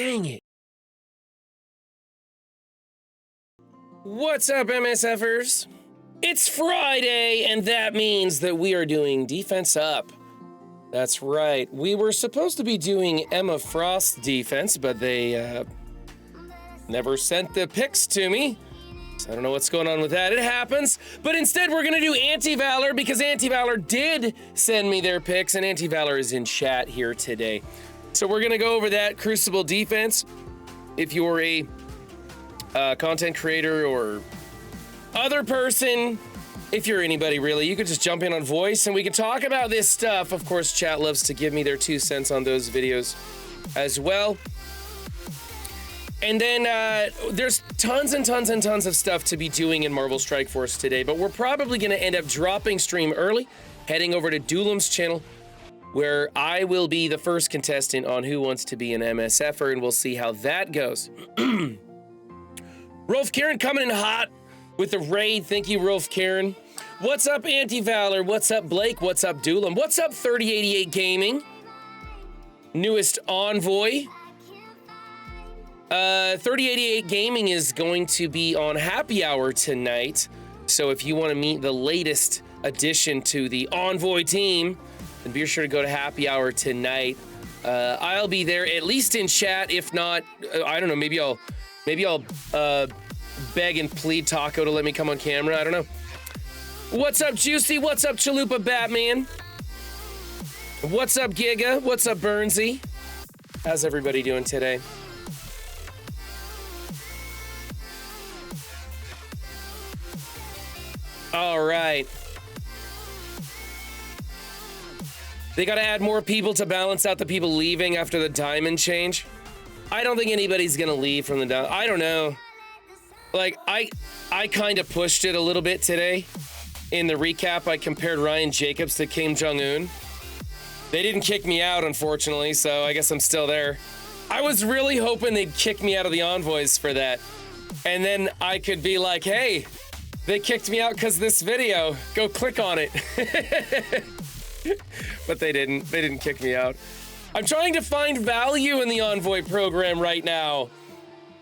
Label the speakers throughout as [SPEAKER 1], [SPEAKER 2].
[SPEAKER 1] Dang it. What's up, MSFers? It's Friday, and that means that we are doing Defense Up. That's right. We were supposed to be doing Emma Frost's defense, but they never sent the pics to me. So I don't know what's going on with that. It happens. But instead, we're going to do Anti-Valor because Anti-Valor did send me their pics, and Anti-Valor is in chat here today. So we're going to go over that Crucible defense. If you're a content creator or other person, if you're anybody really, you could just jump in on voice and we can talk about this stuff. Of course, chat loves to give me their 2 cents on those videos as well. And then there's tons and tons and tons of stuff to be doing in Marvel Strike Force today, but we're probably going to end up dropping stream early, heading over to Doolam's channel, where I will be the first contestant on Who Wants to Be an MSFer, and we'll see how that goes. Rolf Karen coming in hot with the raid. Thank you, Rolf Karen. What's up, Anti-Valor? What's up, Blake? What's up, Doolam? What's up, 3088 Gaming? Newest Envoy. 3088 Gaming is going to be on Happy Hour tonight. So if you want to meet the latest addition to the Envoy team, then be sure to go to Happy Hour tonight. I'll be there, at least in chat. If not, I don't know, maybe I'll beg and plead Taco to let me come on camera. I don't know. What's up, Juicy? What's up, Chalupa Batman? What's up, Giga? What's up, Burnsy? How's everybody doing today? All right. They got to add more people to balance out the people leaving after the diamond change. I don't think anybody's going to leave from the diamond. I don't know. Like, I kind of pushed it a little bit today. In the recap, I compared Ryan Jacobs to Kim Jong-un. They didn't kick me out, unfortunately, so I guess I'm still there. I was really hoping they'd kick me out of the Envoys for that. And then I could be like, hey, they kicked me out because of this video. Go click on it. But they didn't. They didn't kick me out. I'm trying to find value in the Envoy program right now.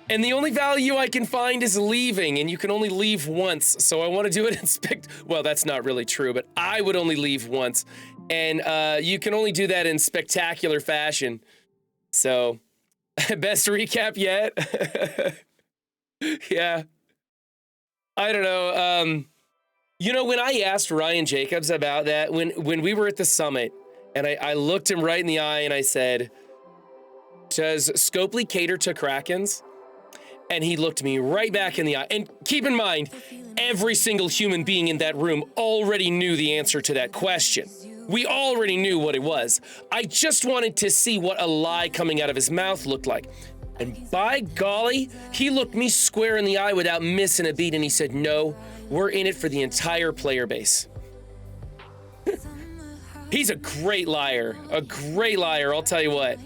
[SPEAKER 1] And the only value I can find is leaving, and you can only leave once. So I want to do it in well, that's not really true, but I would only leave once. And you can only do that in spectacular fashion. So, best recap yet? Yeah. I don't know. You know, when I asked Ryan Jacobs about that, when we were at the summit, and I looked him right in the eye and I said, does Scopely cater to Krakens? And he looked me right back in the eye. And keep in mind, every single human being in that room already knew the answer to that question. We already knew what it was. I just wanted to see what a lie coming out of his mouth looked like. And by golly, he looked me square in the eye without missing a beat, and he said, no, we're in it for the entire player base. He's a great liar, I'll tell you what.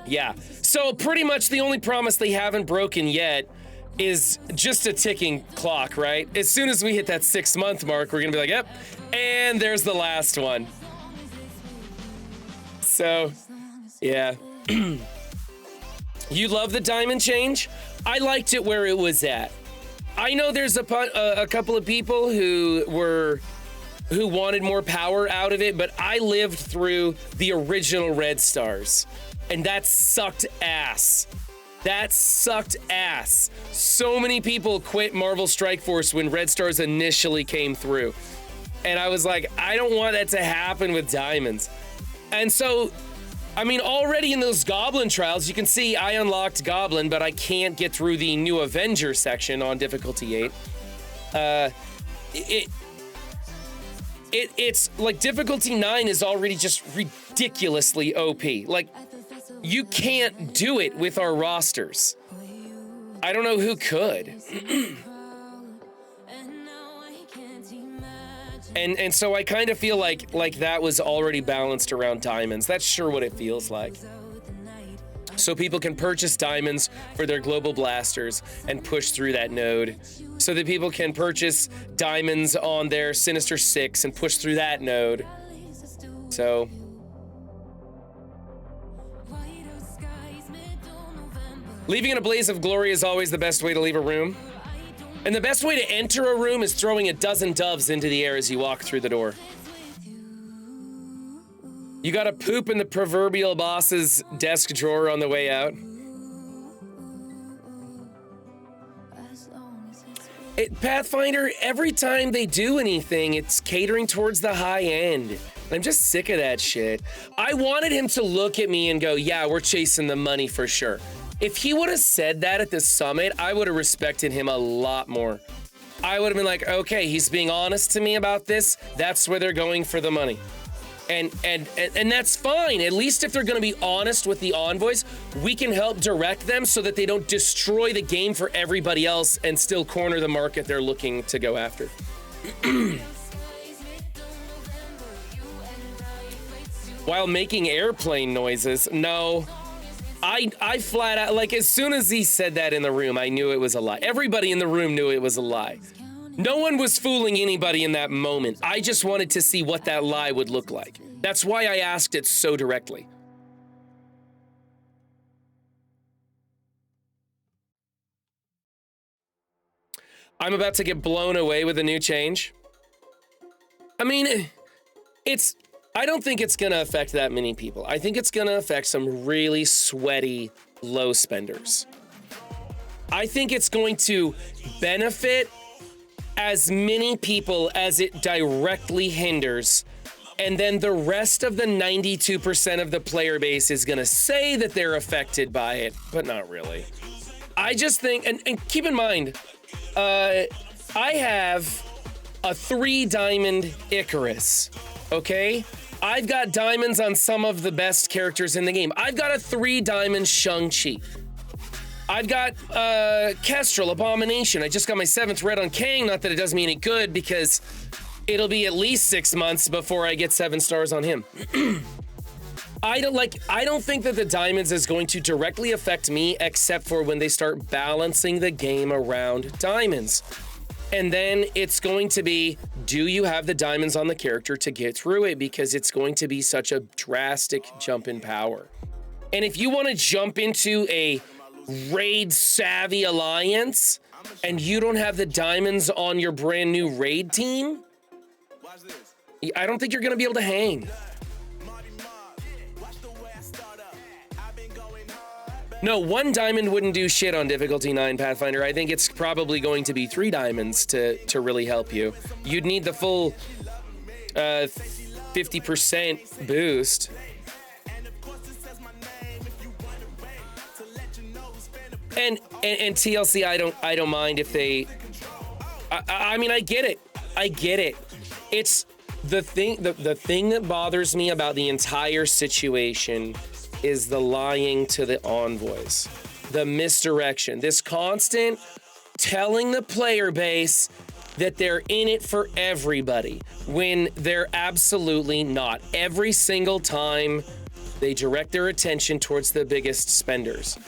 [SPEAKER 1] Yeah, so pretty much the only promise they haven't broken yet is just a ticking clock, right? As soon as we hit that 6-month mark, we're gonna be like, yep, and there's the last one. So, yeah. You love the diamond change? I liked it where it was at. I know there's a couple of people who wanted more power out of it, but I lived through the original Red Stars, and that sucked ass. That sucked ass. So many people quit Marvel Strike Force when Red Stars initially came through. And I was like, I don't want that to happen with diamonds. And so, I mean, already in those Goblin trials, you can see I unlocked Goblin, but I can't get through the new Avenger section on difficulty 8. It's like difficulty 9 is already just ridiculously OP. Like, you can't do it with our rosters. I don't know who could. And so I kind of feel like that was already balanced around diamonds. That's sure what it feels like. So people can purchase diamonds for their global blasters and push through that node. So that people can purchase diamonds on their Sinister 6 and push through that node. So Leaving in a blaze of glory is always the best way to leave a room. And the best way to enter a room is throwing a dozen doves into the air as you walk through the door. You gotta poop in the proverbial boss's desk drawer on the way out. Pathfinder, every time they do anything, it's catering towards the high end. I'm just sick of that shit. I wanted him to look at me and go, yeah, we're chasing the money for sure. If he would have said that at the summit, I would have respected him a lot more. I would have been like, okay, he's being honest to me about this. That's where they're going for the money. And that's fine. At least if they're going to be honest with the envoys, we can help direct them so that they don't destroy the game for everybody else and still corner the market they're looking to go after. While making airplane noises, no. I flat out, like, as soon as he said that in the room, I knew it was a lie. Everybody in the room knew it was a lie. No one was fooling anybody in that moment. I just wanted to see what that lie would look like. That's why I asked it so directly. I'm about to get blown away with a new change. I mean, I don't think it's gonna affect that many people. I think it's gonna affect some really sweaty low spenders. I think it's going to benefit as many people as it directly hinders, and then the rest of the 92% of the player base is gonna say that they're affected by it, but not really. I just think, and keep in mind, I have a 3-diamond Icarus, okay? I've got diamonds on some of the best characters in the game. I've got a 3-diamond Shang-Chi. I've got Kestrel, Abomination. I just got my 7th red on Kang. Not that it does me any good, because it'll be at least 6 months before I get 7 stars on him. I don't think that the diamonds is going to directly affect me, except for when they start balancing the game around diamonds. And then it's going to be, do you have the diamonds on the character to get through it? Because it's going to be such a drastic jump in power. And if you want to jump into a raid savvy alliance and you don't have the diamonds on your brand new raid team, I don't think you're going to be able to hang. No, 1 diamond wouldn't do shit on difficulty 9, Pathfinder. I think it's probably going to be 3 diamonds to really help you. You'd need the full 50% boost. And TLC, I don't mind if they. I mean, I get it. I get it. It's the thing. The thing that bothers me about the entire situation is the lying to the envoys, the misdirection, this constant telling the player base that they're in it for everybody when they're absolutely not. Every single time they direct their attention towards the biggest spenders.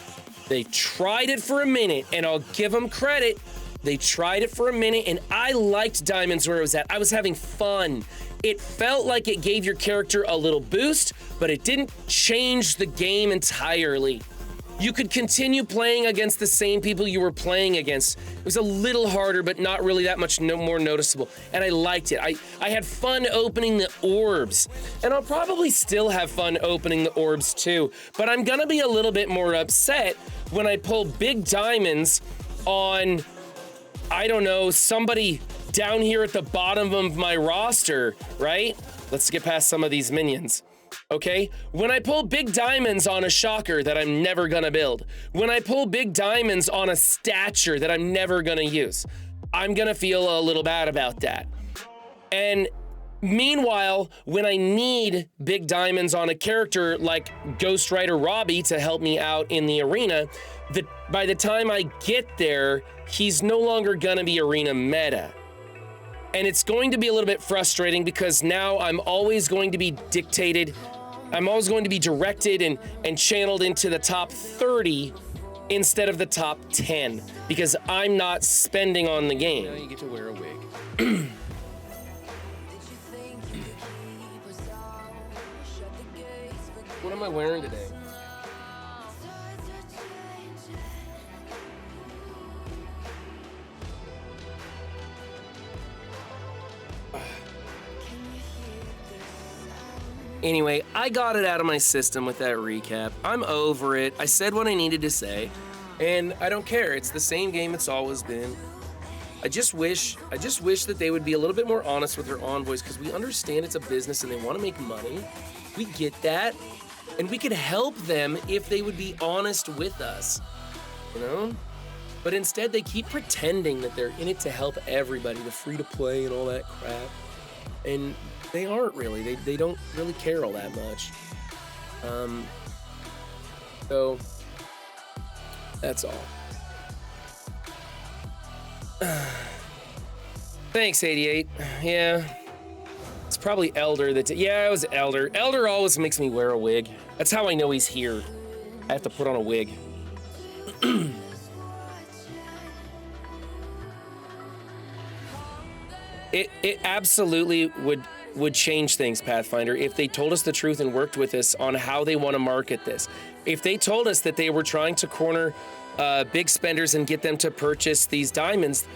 [SPEAKER 1] They tried it for a minute, and I'll give them credit. They tried it for a minute, and I liked diamonds where it was at. I was having fun. It felt like it gave your character a little boost, but it didn't change the game entirely. You could continue playing against the same people you were playing against. It was a little harder, but not really that much more noticeable. And I liked it. I had fun opening the orbs. And I'll probably still have fun opening the orbs too. But I'm gonna be a little bit more upset when I pull big diamonds on, I don't know, somebody down here at the bottom of my roster, right? Let's get past some of these minions. Okay, when I pull big diamonds on a shocker that I'm never gonna build, when I pull big diamonds on a stature that I'm never gonna use, I'm gonna feel a little bad about that. And meanwhile, when I need big diamonds on a character like Ghost Rider Robbie to help me out in the arena, by the time I get there, he's no longer gonna be arena meta. And it's going to be a little bit frustrating because now I'm always going to be dictated, I'm always going to be directed and channeled into the top 30 instead of the top 10 because I'm not spending on the game. Now you get to wear a wig. What am I wearing today? Anyway, I got it out of my system with that recap. I'm over it. I said what I needed to say, and I don't care. It's the same game it's always been. I just wish that they would be a little bit more honest with their envoys, because we understand it's a business and they want to make money. We get that, and we could help them if they would be honest with us, you know? But instead, they keep pretending that they're in it to help everybody, the free-to-play and all that crap. And they aren't really. They don't really care all that much. So that's all. Thanks, 88. Yeah. It's probably Elder that yeah, it was Elder. Elder always makes me wear a wig. That's how I know he's here. I have to put on a wig. It absolutely would change things, Pathfinder, if they told us the truth and worked with us on how they want to market this. If they told us that they were trying to corner big spenders and get them to purchase these diamonds,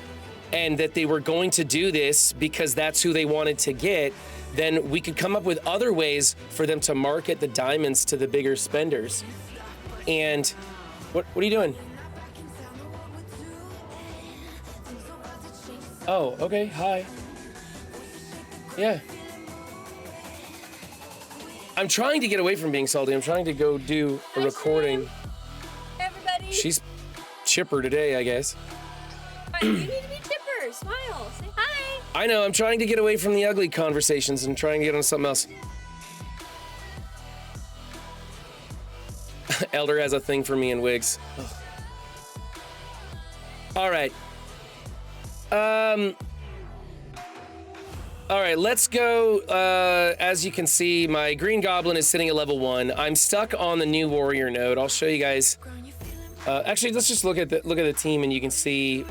[SPEAKER 1] and that they were going to do this because that's who they wanted to get, then we could come up with other ways for them to market the diamonds to the bigger spenders. And what are you doing? Oh, okay, hi. Yeah. I'm trying to get away from being salty. I'm trying to go do a recording.
[SPEAKER 2] Hey, everybody.
[SPEAKER 1] She's chipper today, I guess.
[SPEAKER 2] You need to be chipper. Smile. Say hi.
[SPEAKER 1] I know. I'm trying to get away from the ugly conversations and trying to get on something else. Elder has a thing for me in wigs. All right. All right, let's go. As you can see, my Green Goblin is sitting at level 1. I'm stuck on the new warrior node. I'll show you guys. Actually, let's just look at the team, and you can see.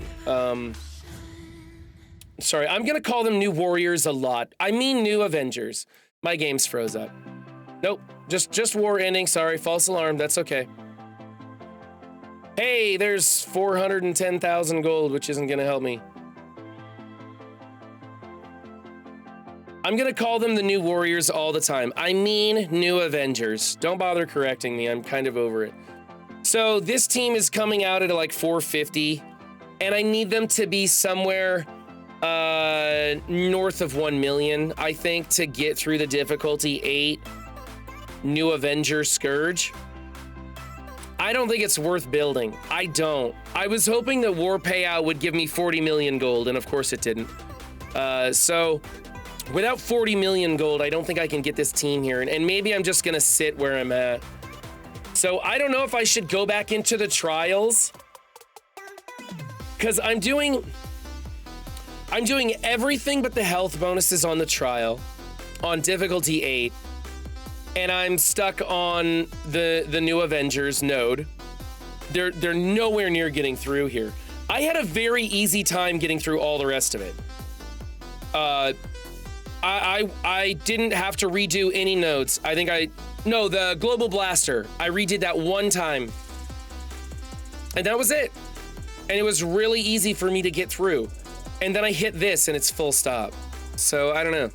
[SPEAKER 1] Sorry, I'm gonna call them new warriors a lot. I mean new Avengers. My game's froze up. Nope, just war ending. Sorry, false alarm. That's okay. Hey, there's 410,000 gold, which isn't gonna help me. I'm gonna call them the new warriors all the time. I mean new Avengers. Don't bother correcting me, I'm kind of over it. So this team is coming out at like 450, and I need them to be somewhere north of 1 million, I think, to get through the difficulty 8 new Avenger Scourge. I don't think it's worth building. I don't. I was hoping that war payout would give me 40 million gold, and of course it didn't. So without 40 million gold, I don't think I can get this team here, and maybe I'm just gonna sit where I'm at. So I don't know if I should go back into the trials, because I'm doing everything but the health bonuses on the trial, on difficulty 8, and I'm stuck on the new Avengers node. They're nowhere near getting through here. I had a very easy time getting through all the rest of it. I didn't have to redo any nodes. No, the Global Blaster. I redid that one time. And that was it. And it was really easy for me to get through. And then I hit this and it's full stop. So, I don't know.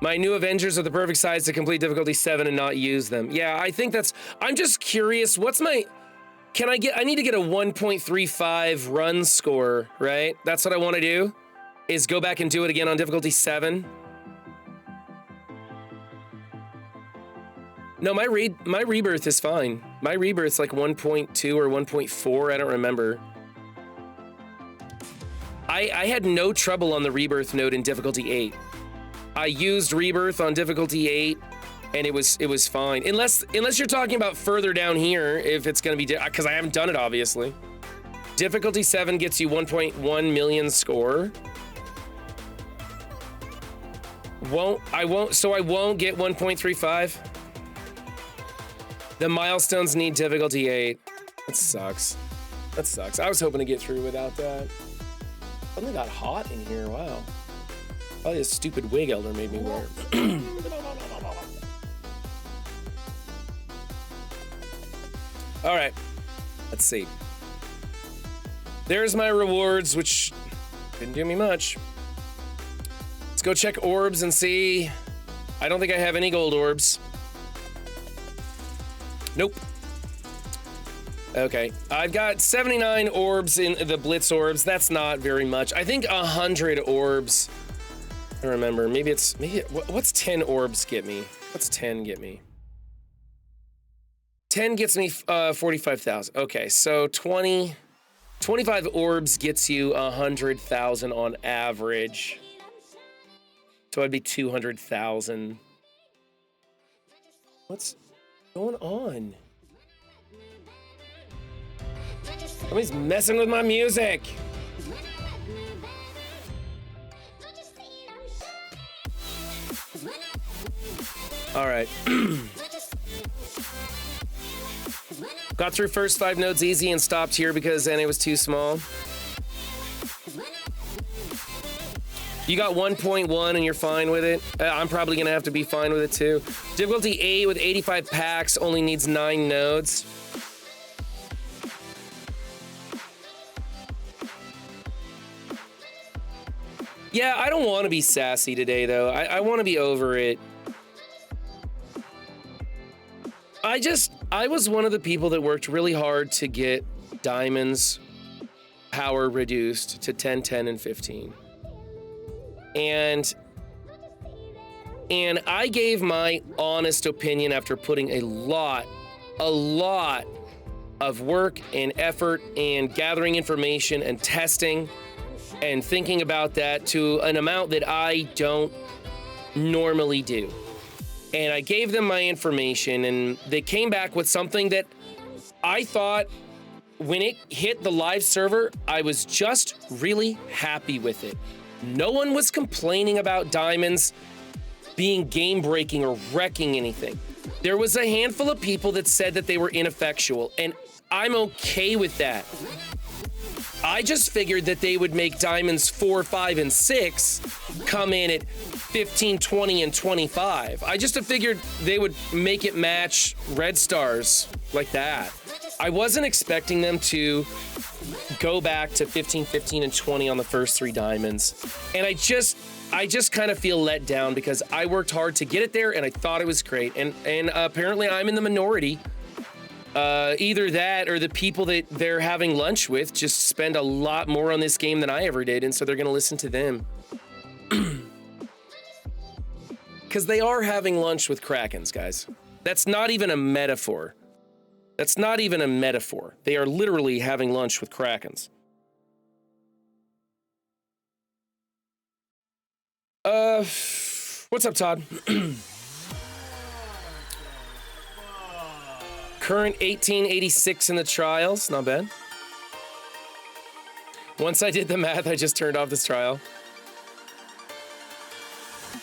[SPEAKER 1] My new Avengers are the perfect size to complete difficulty 7 and not use them. Yeah, I think that's... I'm just curious, what's my... I need to get a 1.35 run score, right? That's what I want to do, is go back and do it again on difficulty 7. No, my rebirth is fine. My rebirth's like 1.2 or 1.4, I don't remember. I had no trouble on the rebirth node in difficulty 8. I used rebirth on difficulty 8, and it was fine. Unless you're talking about further down here, if it's gonna be, because I haven't done it, obviously. Difficulty 7 gets you 1.1 million score. I won't get 1.35. The milestones need difficulty 8. That sucks. That sucks. I was hoping to get through without that. Suddenly got hot in here, wow. Probably a stupid wig Elder made me wear. All right, let's see. There's my rewards, which Didn't do me much. Let's go check orbs and see. I don't think I have any gold orbs. Nope. Okay, I've got 79 orbs in the Blitz orbs. That's not very much. I think 100 orbs. I don't remember. Maybe what's 10 orbs get me? What's 10 get me? 10 gets me 45,000. Okay, so 25 orbs gets you 100,000 on average. So I'd be 200,000. What's going on? Somebody's messing with my music. All right. Got through first 5 nodes easy and stopped here because NA was too small. You got 1.1 and you're fine with it. I'm probably gonna have to be fine with it too. Difficulty 8 with 85 packs only needs 9 nodes. Yeah, I don't want to be sassy today though. I want to be over it. I was one of the people that worked really hard to get Diamond's power reduced to 10, 10, and 15. And I gave my honest opinion after putting a lot of work and effort and gathering information and testing and thinking about that to an amount that I don't normally do. And I gave them my information and they came back with something that I thought when it hit the live server, I was just really happy with it. No one was complaining about diamonds being game breaking or wrecking anything. There was a handful of people that said that they were ineffectual, and I'm okay with that. I just figured that they would make diamonds 4, 5, and 6 come in at 15, 20, and 25. I just figured they would make it match red stars like that. I wasn't expecting them to go back to 15, 15, and 20 on the first 3 diamonds. And I just kind of feel let down because I worked hard to get it there and I thought it was great. And apparently I'm in the minority. Either that or the people that they're having lunch with just spend a lot more on this game than I ever did, and so they're gonna listen to them. Because they are having lunch with Krakens, guys. That's not even a metaphor. That's not even a metaphor. They are literally having lunch with Krakens. What's up, Todd? Current 1886 in the trials, not bad. Once I did the math, I just turned off this trial.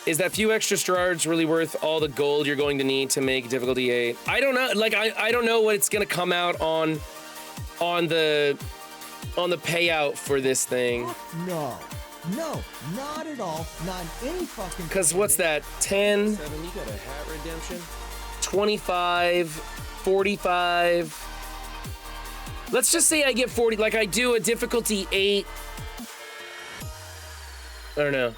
[SPEAKER 1] Is that few extra stars really worth all the gold you're going to need to make difficulty 8? I don't know, like I don't know what it's gonna come out on the payout for this thing.
[SPEAKER 3] No, not at all, not any fucking.
[SPEAKER 1] Because what's that, 10?
[SPEAKER 4] 7, you got a hat redemption?
[SPEAKER 1] 25, 45. Let's just say I get 40, like I do a difficulty 8. I don't know.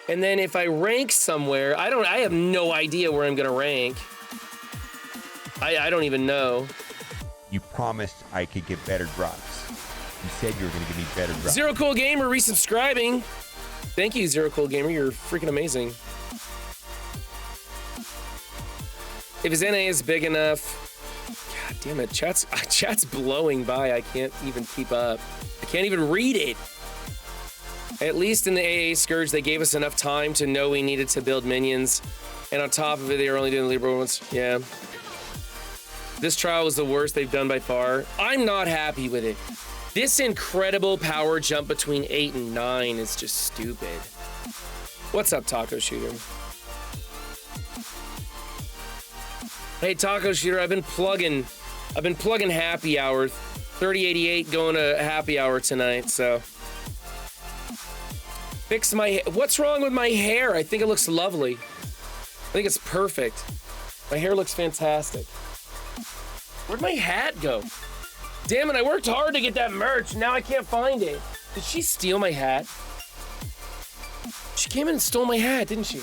[SPEAKER 1] And then if I rank somewhere, I have no idea where I'm gonna rank. I don't even know.
[SPEAKER 5] You promised I could get better drops. You said you were gonna give me better drops.
[SPEAKER 1] Zero Cool Gamer resubscribing. Thank you, Zero Cool Gamer. You're freaking amazing. If his NA is big enough, god damn it, chat's blowing by. I can't even keep up. I can't even read it. At least in the AA Scourge, they gave us enough time to know we needed to build minions. And on top of it, they were only doing the Libra ones. Yeah. This trial was the worst they've done by far. I'm not happy with it. This incredible power jump between 8 and 9 is just stupid. What's up, Taco Shooter? Hey, Taco Shooter, I've been plugging happy hour. 3088 going to happy hour tonight, so. Fix my, what's wrong with my hair? I think it looks lovely. I think it's perfect. My hair looks fantastic. Where'd my hat go? Damn it, I worked hard to get that merch. Now I can't find it. Did she steal my hat? She came in and stole my hat, didn't she?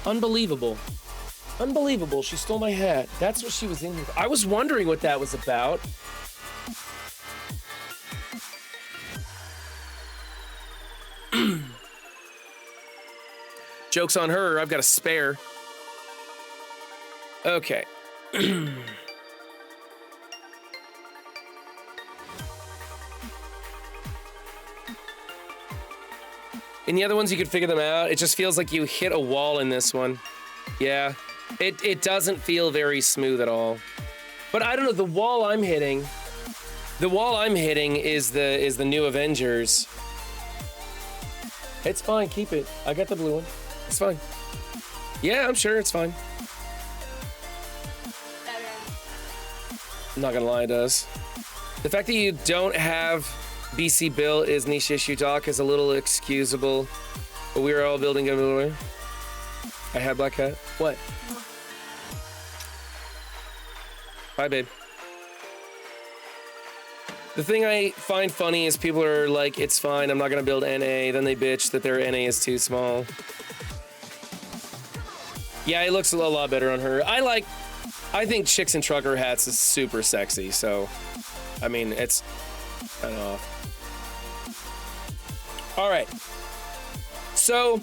[SPEAKER 1] Unbelievable. Unbelievable, she stole my hat. That's what she was in here. I was wondering what that was about. Joke's on her, I've got a spare. Okay. In the other ones, you could figure them out. It just feels like you hit a wall in this one. Yeah, it doesn't feel very smooth at all. But I don't know, the wall I'm hitting is the new Avengers. It's fine, keep it. I got the blue one. It's fine. Yeah, I'm sure it's fine. I'm not gonna lie, it does. The fact that you don't have BC Bill is niche issue talk is a little excusable, but we are all building a little way. I have Black Cat. What? Bye, babe. The thing I find funny is people are like, it's fine, I'm not gonna build NA, then they bitch that their NA is too small. Yeah, it looks a lot better on her. I think chicks in trucker hats is super sexy, so, I mean, it's kind of off. All right, so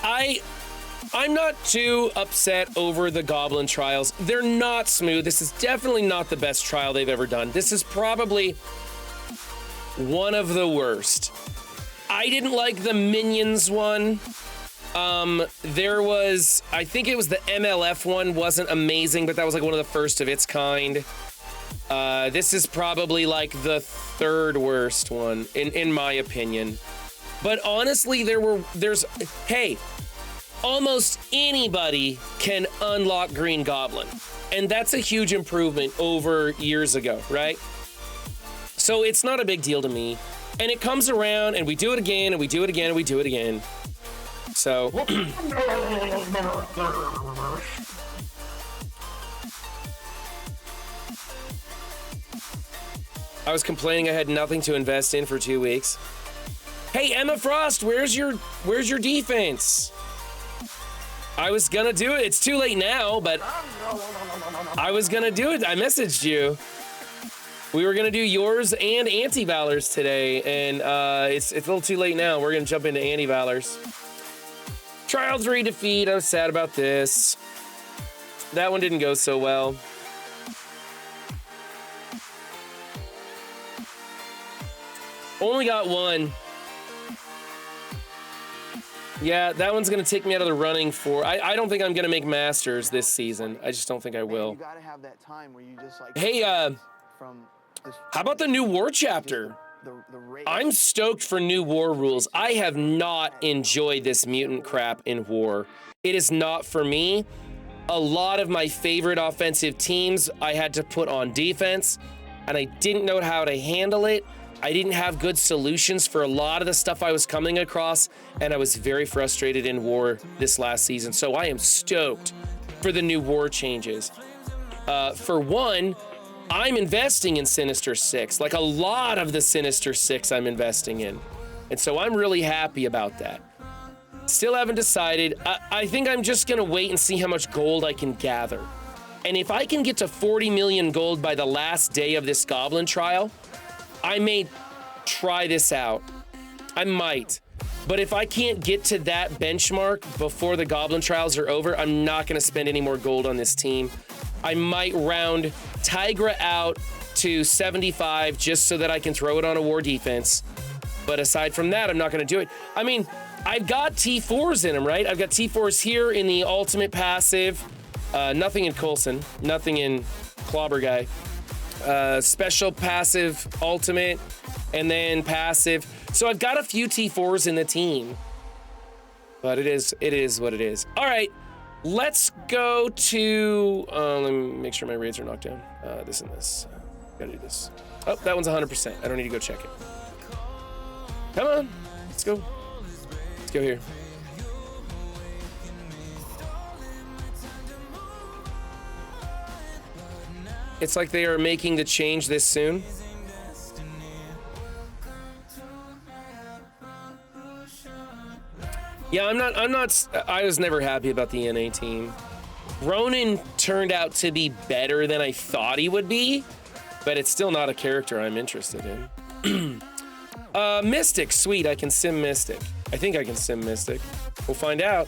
[SPEAKER 1] I'm not too upset over the Goblin trials. They're not smooth. This is definitely not the best trial they've ever done. This is probably one of the worst. I didn't like the Minions one. There was, I think it was the MLF one, wasn't amazing, but that was like one of the first of its kind. This is probably like the third worst one, in my opinion. But honestly, hey, almost anybody can unlock Green Goblin. And that's a huge improvement over years ago, right? So it's not a big deal to me. And it comes around and we do it again and we do it again and we do it again. So. I was complaining I had nothing to invest in for 2 weeks. Hey, Emma Frost, where's your defense? I was gonna do it. It's too late now, but I was gonna do it. I messaged you. We were gonna do yours and Anti-Valor's today, and it's a little too late now. We're gonna jump into Anti-Valor's. Trial 3 defeat. I was sad about this. That one didn't go so well. Only got one. Yeah, that one's gonna take me out of the running for. I don't think I'm gonna make Masters this season. I just don't think I will. Hey, how about the new War chapter? I'm stoked for new War rules. I have not enjoyed this mutant crap in War. It is not for me. A lot of my favorite offensive teams I had to put on defense, and I didn't know how to handle it. I didn't have good solutions for a lot of the stuff I was coming across, and I was very frustrated in War this last season. So I am stoked for the new War changes. For one, I'm investing in Sinister Six, like a lot of the Sinister Six I'm investing in. And so I'm really happy about that. Still haven't decided. I think I'm just gonna wait and see how much gold I can gather. And if I can get to 40 million gold by the last day of this Goblin trial, I may try this out. I might. But if I can't get to that benchmark before the Goblin trials are over, I'm not gonna spend any more gold on this team. I might round Tigra out to 75 just so that I can throw it on a War defense. But aside from that, I'm not gonna do it. I mean, I've got T4s in them, right? I've got T4s here in the ultimate passive. Nothing in Coulson, nothing in Clobber Guy. Special passive ultimate, and then passive. So I've got a few T4s in the team. But it is what it is. All right. Let's go to, let me make sure my raids are knocked down. This and this. Gotta do this. Oh, that one's 100%. I don't need to go check it. Come on, let's go. Let's go here. It's like they are making the change this soon. Yeah, I was never happy about the NA team. Ronan turned out to be better than I thought he would be, but it's still not a character I'm interested in. Mystic, sweet, I can sim Mystic. I think I can sim Mystic. We'll find out.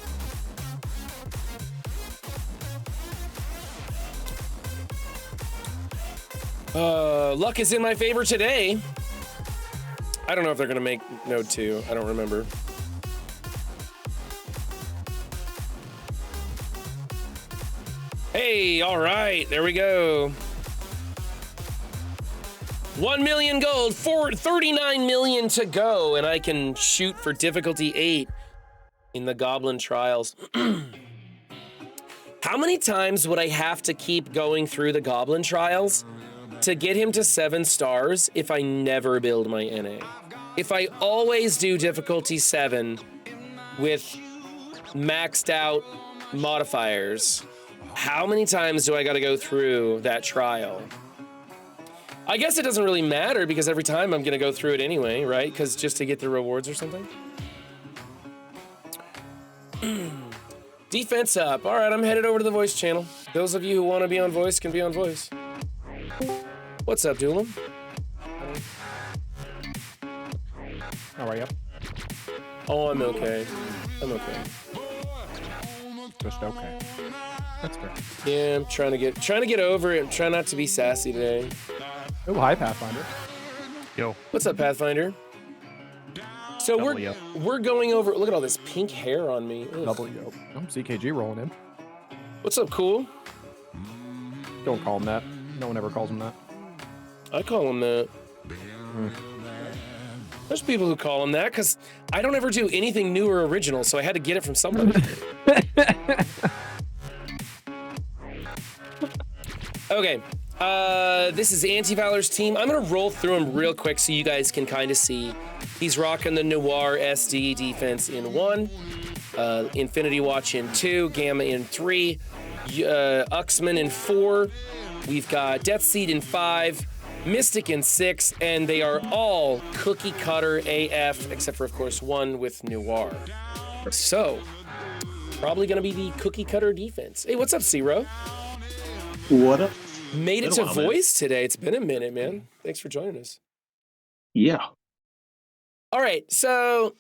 [SPEAKER 1] Luck is in my favor today. I don't know if they're gonna make Node 2. I don't remember. Hey, all right, there we go. 1 million gold, 39 million to go, and I can shoot for difficulty 8 in the Goblin Trials. How many times would I have to keep going through the Goblin Trials to get him to 7 stars if I never build my NA? If I always do difficulty 7 with maxed out modifiers, how many times do I gotta go through that trial? I guess it doesn't really matter because every time I'm gonna go through it anyway, right? Because just to get the rewards or something. Defense up. All right, I'm headed over to the voice channel. Those of you who want to be on voice can be on voice. What's up, Doolin?
[SPEAKER 6] How are you?
[SPEAKER 1] Oh, I'm okay. I'm okay.
[SPEAKER 6] Just okay. That's fair.
[SPEAKER 1] Yeah, I'm trying to get over it. I'm trying not to be sassy today.
[SPEAKER 6] Oh, hi, Pathfinder.
[SPEAKER 7] Yo.
[SPEAKER 1] What's up, Pathfinder? So we're going over. Look at all this pink hair on me. Ugh.
[SPEAKER 6] W. I'm CKG rolling in.
[SPEAKER 1] What's up, cool?
[SPEAKER 6] Don't call him that. No one ever calls him that.
[SPEAKER 1] I call him that. There's people who call him that because I don't ever do anything new or original, so I had to get it from somebody. Okay, this is Anti-Valor's team. I'm gonna roll through them real quick so you guys can kind of see. He's rocking the Noir SD defense in 1, Infinity Watch in 2, Gamma in 3, Uxman in 4. We've got Death Seed in 5, Mystic in 6, and they are all cookie cutter AF, except for, of course, one with Noir. So, probably gonna be the cookie cutter defense. Hey, what's up, Zero?
[SPEAKER 8] What up?
[SPEAKER 1] Made it to voice today. It's been a minute, man. Thanks for joining us.
[SPEAKER 8] Yeah.
[SPEAKER 1] All right, so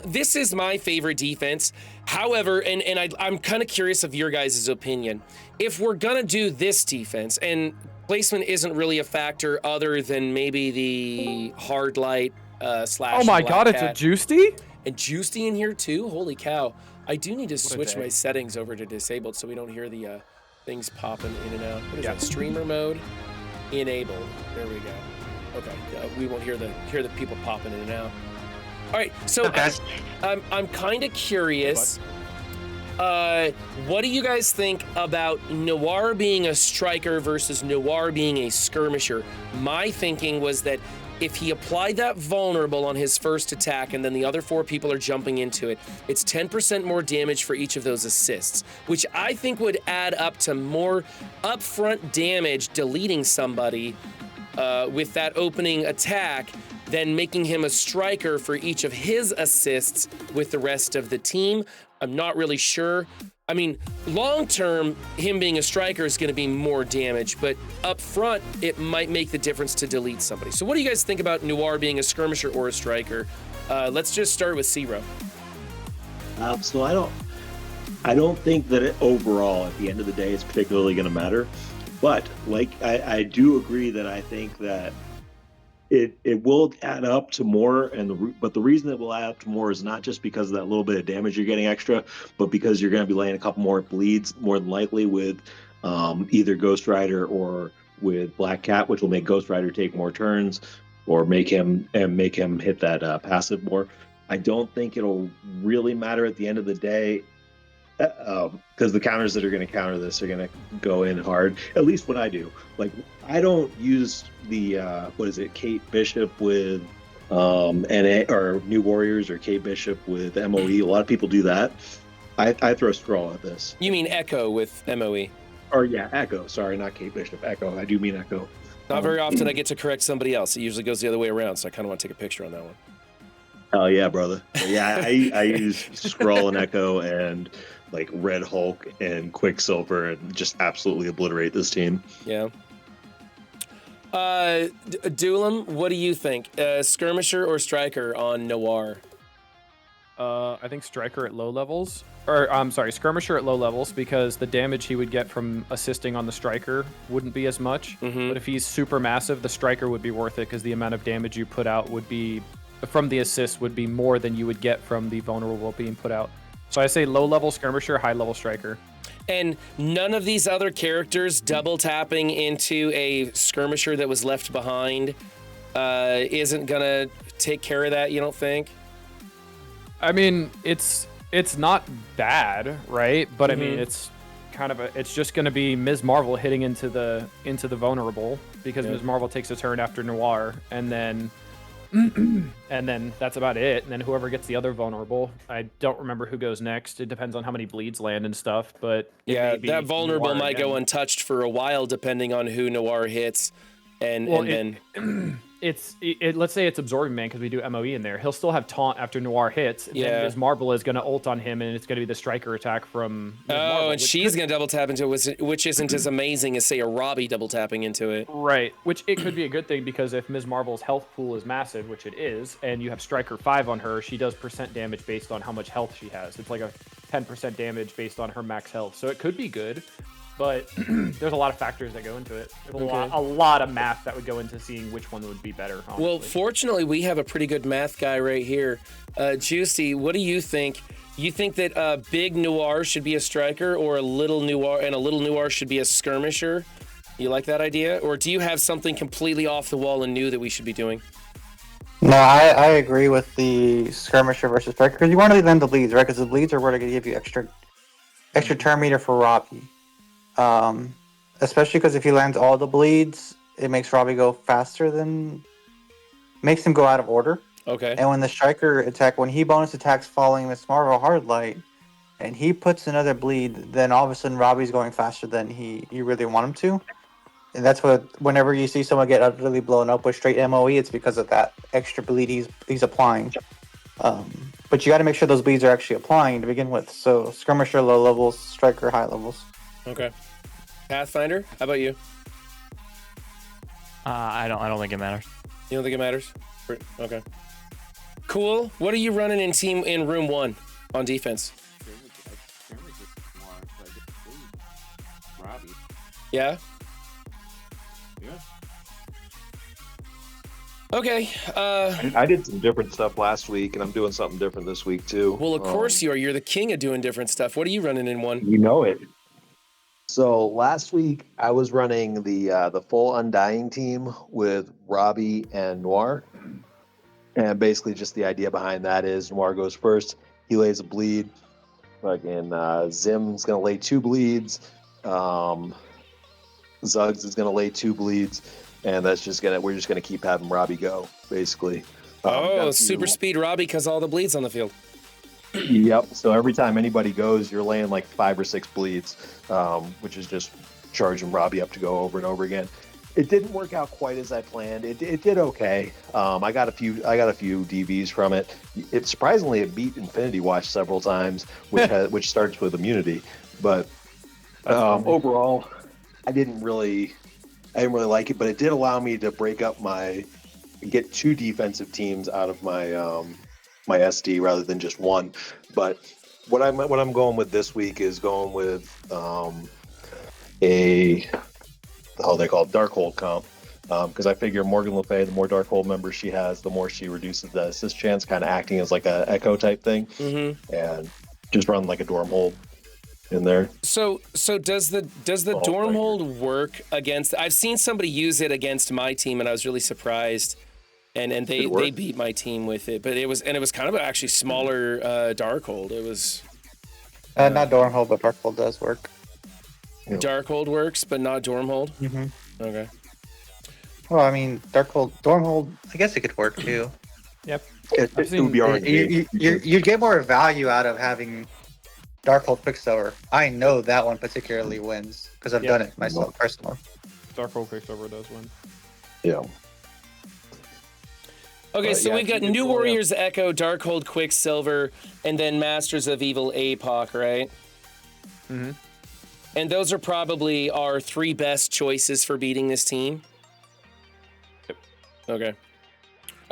[SPEAKER 1] this is my favorite defense. However, and I'm kind of curious of your guys' opinion. If we're gonna do this defense, and placement isn't really a factor other than maybe the hard light slash.
[SPEAKER 6] Oh my god, it's a Juicy?
[SPEAKER 1] And Juicy in here too? Holy cow. I do need to switch my settings over to disabled so we don't hear the things popping in and out. What is that? Streamer mode enabled. There we go. Okay, we won't hear the people popping in and out. All right, so I'm kind of curious. What do you guys think about Noir being a striker versus Noir being a skirmisher? My thinking was that if he applied that vulnerable on his first attack and then the other 4 people are jumping into it, it's 10% more damage for each of those assists, which I think would add up to more upfront damage deleting somebody with that opening attack than making him a striker for each of his assists with the rest of the team. I'm not really sure. I mean, long term, him being a striker is going to be more damage, but up front, it might make the difference to delete somebody. So what do you guys think about Noir being a skirmisher or a striker? Let's just start with Zero.
[SPEAKER 8] So I don't think that overall, at the end of the day, it's particularly going to matter. But like, I do agree that I think that it will add up to more, but the reason it will add up to more is not just because of that little bit of damage you're getting extra, but because you're going to be laying a couple more bleeds more than likely with either Ghost Rider or with Black Cat, which will make Ghost Rider take more turns or make him hit that passive more. I don't think it'll really matter at the end of the day because the counters that are going to counter this are going to go in hard. At least what I do. Like, I don't use the Kate Bishop with NA or New Warriors or Kate Bishop with MOE. A lot of people do that. I throw Scroll at this.
[SPEAKER 1] You mean Echo with MOE?
[SPEAKER 8] Or yeah, Echo. Sorry, not Kate Bishop. Echo. I do mean Echo.
[SPEAKER 1] Not very often I get to correct somebody else. It usually goes the other way around, so I kind of want to take a picture on that one.
[SPEAKER 8] Oh yeah, brother. But yeah, I use Skrull and Echo and like Red Hulk and Quicksilver and just absolutely obliterate this team.
[SPEAKER 1] Yeah. Doolam, what do you think? Skirmisher or Striker on Noir?
[SPEAKER 6] I think Striker at low levels, or I'm sorry, Skirmisher at low levels, because the damage he would get from assisting on the Striker wouldn't be as much. But if he's super massive, the Striker would be worth it because the amount of damage you put out would be, from the assist, would be more than you would get from the vulnerable being put out. So I say low level Skirmisher, high level Striker.
[SPEAKER 1] And none of these other characters double tapping into a Skirmisher that was left behind isn't gonna take care of that, you don't think?
[SPEAKER 6] I mean, it's not bad, right? But I mean, it's kind of it's just going to be Ms. Marvel hitting into the vulnerable because Ms. Marvel takes a turn after Noir, and then that's about it. And then whoever gets the other vulnerable, I don't remember who goes next. It depends on how many bleeds land and stuff. But
[SPEAKER 1] Yeah, that vulnerable
[SPEAKER 6] Noir
[SPEAKER 1] might go
[SPEAKER 6] again.
[SPEAKER 1] untouched for a while depending on who Noir hits, and then.
[SPEAKER 6] Let's say it's Absorbing Man because we do MOE in there. He'll still have taunt after Noir hits. And
[SPEAKER 1] Yeah.
[SPEAKER 6] then Ms. Marvel is going to ult on him, and it's going to be the Striker attack from Ms. Marvel,
[SPEAKER 1] And
[SPEAKER 6] which
[SPEAKER 1] she's going to double tap into it, which isn't as amazing as, say, a Robbie double tapping into it.
[SPEAKER 6] Right, which it could be a good thing because if Ms. Marvel's health pool is massive, which it is, and you have Striker 5 on her, she does percent damage based on how much health she has. It's like a 10% damage based on her max health. So it could be good, but there's a lot of factors that go into it. There's a lot of math that would go into seeing which one would be better, honestly.
[SPEAKER 1] Well, fortunately, we have a pretty good math guy right here. Juicy, what do you think? You think that big Noir should be a Striker, or a little Noir should be a Skirmisher? You like that idea? Or do you have something completely off the wall and new that we should be doing?
[SPEAKER 7] No, I agree with the Skirmisher versus Striker, because you want to land the bleeds, right? Because the bleeds are where they're going to give you extra turn meter for Robbie. Especially because if he lands all the bleeds, it makes Robbie go faster makes him go out of order.
[SPEAKER 1] Okay.
[SPEAKER 7] And when the Striker attack, when he bonus attacks following Miss Marvel Hard Light, and he puts another bleed, then all of a sudden Robbie's going faster than you really want him to. And that's whenever you see someone get utterly blown up with straight MOE, it's because of that extra bleed he's applying. But you got to make sure those bleeds are actually applying to begin with. So Skirmisher low levels, Striker high levels.
[SPEAKER 1] Okay. Pathfinder, how about you?
[SPEAKER 9] I don't think it matters.
[SPEAKER 1] You don't think it matters? Okay. Cool. What are you running in room 1 on defense?
[SPEAKER 4] Robbie.
[SPEAKER 1] Yeah?
[SPEAKER 4] Yeah.
[SPEAKER 1] Okay.
[SPEAKER 10] I did some different stuff last week, and I'm doing something different this week too.
[SPEAKER 1] Well, of course you are. You're the king of doing different stuff. What are you running in 1?
[SPEAKER 10] You know it. So last week I was running the full Undying team with Robbie and Noir, and basically just the idea behind that is Noir goes first, he lays a bleed, fucking Zim's gonna lay 2 bleeds, Zuggs is gonna lay 2 bleeds, and we're just gonna keep having Robbie go basically.
[SPEAKER 1] Super speed Robbie because all the bleeds on the field.
[SPEAKER 10] Yep. So every time anybody goes, you're laying like 5 or 6 bleeds, which is just charging Robbie up to go over and over again. It didn't work out quite as I planned. It did okay. I got a few DVs from it. Surprisingly it beat Infinity Watch several times, which starts with immunity. But overall, I didn't really like it. But it did allow me to get 2 defensive teams out of my my SD rather than just 1. But what I'm going with this week is going with they call it Darkhold comp, because I figure Morgan Le Fay, the more Darkhold members she has, the more she reduces the assist chance, kind of acting as like a echo type thing, and just run like a Dormhold in there.
[SPEAKER 1] So does the Dormhold work against? I've seen somebody use it against my team, and I was really surprised. And they beat my team with it, but it was kind of actually smaller Darkhold. It was
[SPEAKER 7] not Dormhold, but Darkhold does work.
[SPEAKER 1] Darkhold works, but not Dormhold.
[SPEAKER 7] Mm-hmm.
[SPEAKER 1] Okay.
[SPEAKER 7] Well, I mean, Dormhold, I guess it could work too.
[SPEAKER 6] Yep.
[SPEAKER 10] It would be RNG.
[SPEAKER 7] You'd get more value out of having Darkhold Quicksilver. I know that one particularly wins because I've done it myself personally.
[SPEAKER 6] Darkhold Quicksilver does win.
[SPEAKER 10] Yeah.
[SPEAKER 1] Okay, so
[SPEAKER 10] yeah,
[SPEAKER 1] we've got
[SPEAKER 10] keep it
[SPEAKER 1] New
[SPEAKER 10] going,
[SPEAKER 1] Warriors Echo, Darkhold Quicksilver, and then Masters of Evil APOC, right?
[SPEAKER 6] Mm-hmm.
[SPEAKER 1] And those are probably our 3 best choices for beating this team?
[SPEAKER 6] Yep.
[SPEAKER 1] Okay.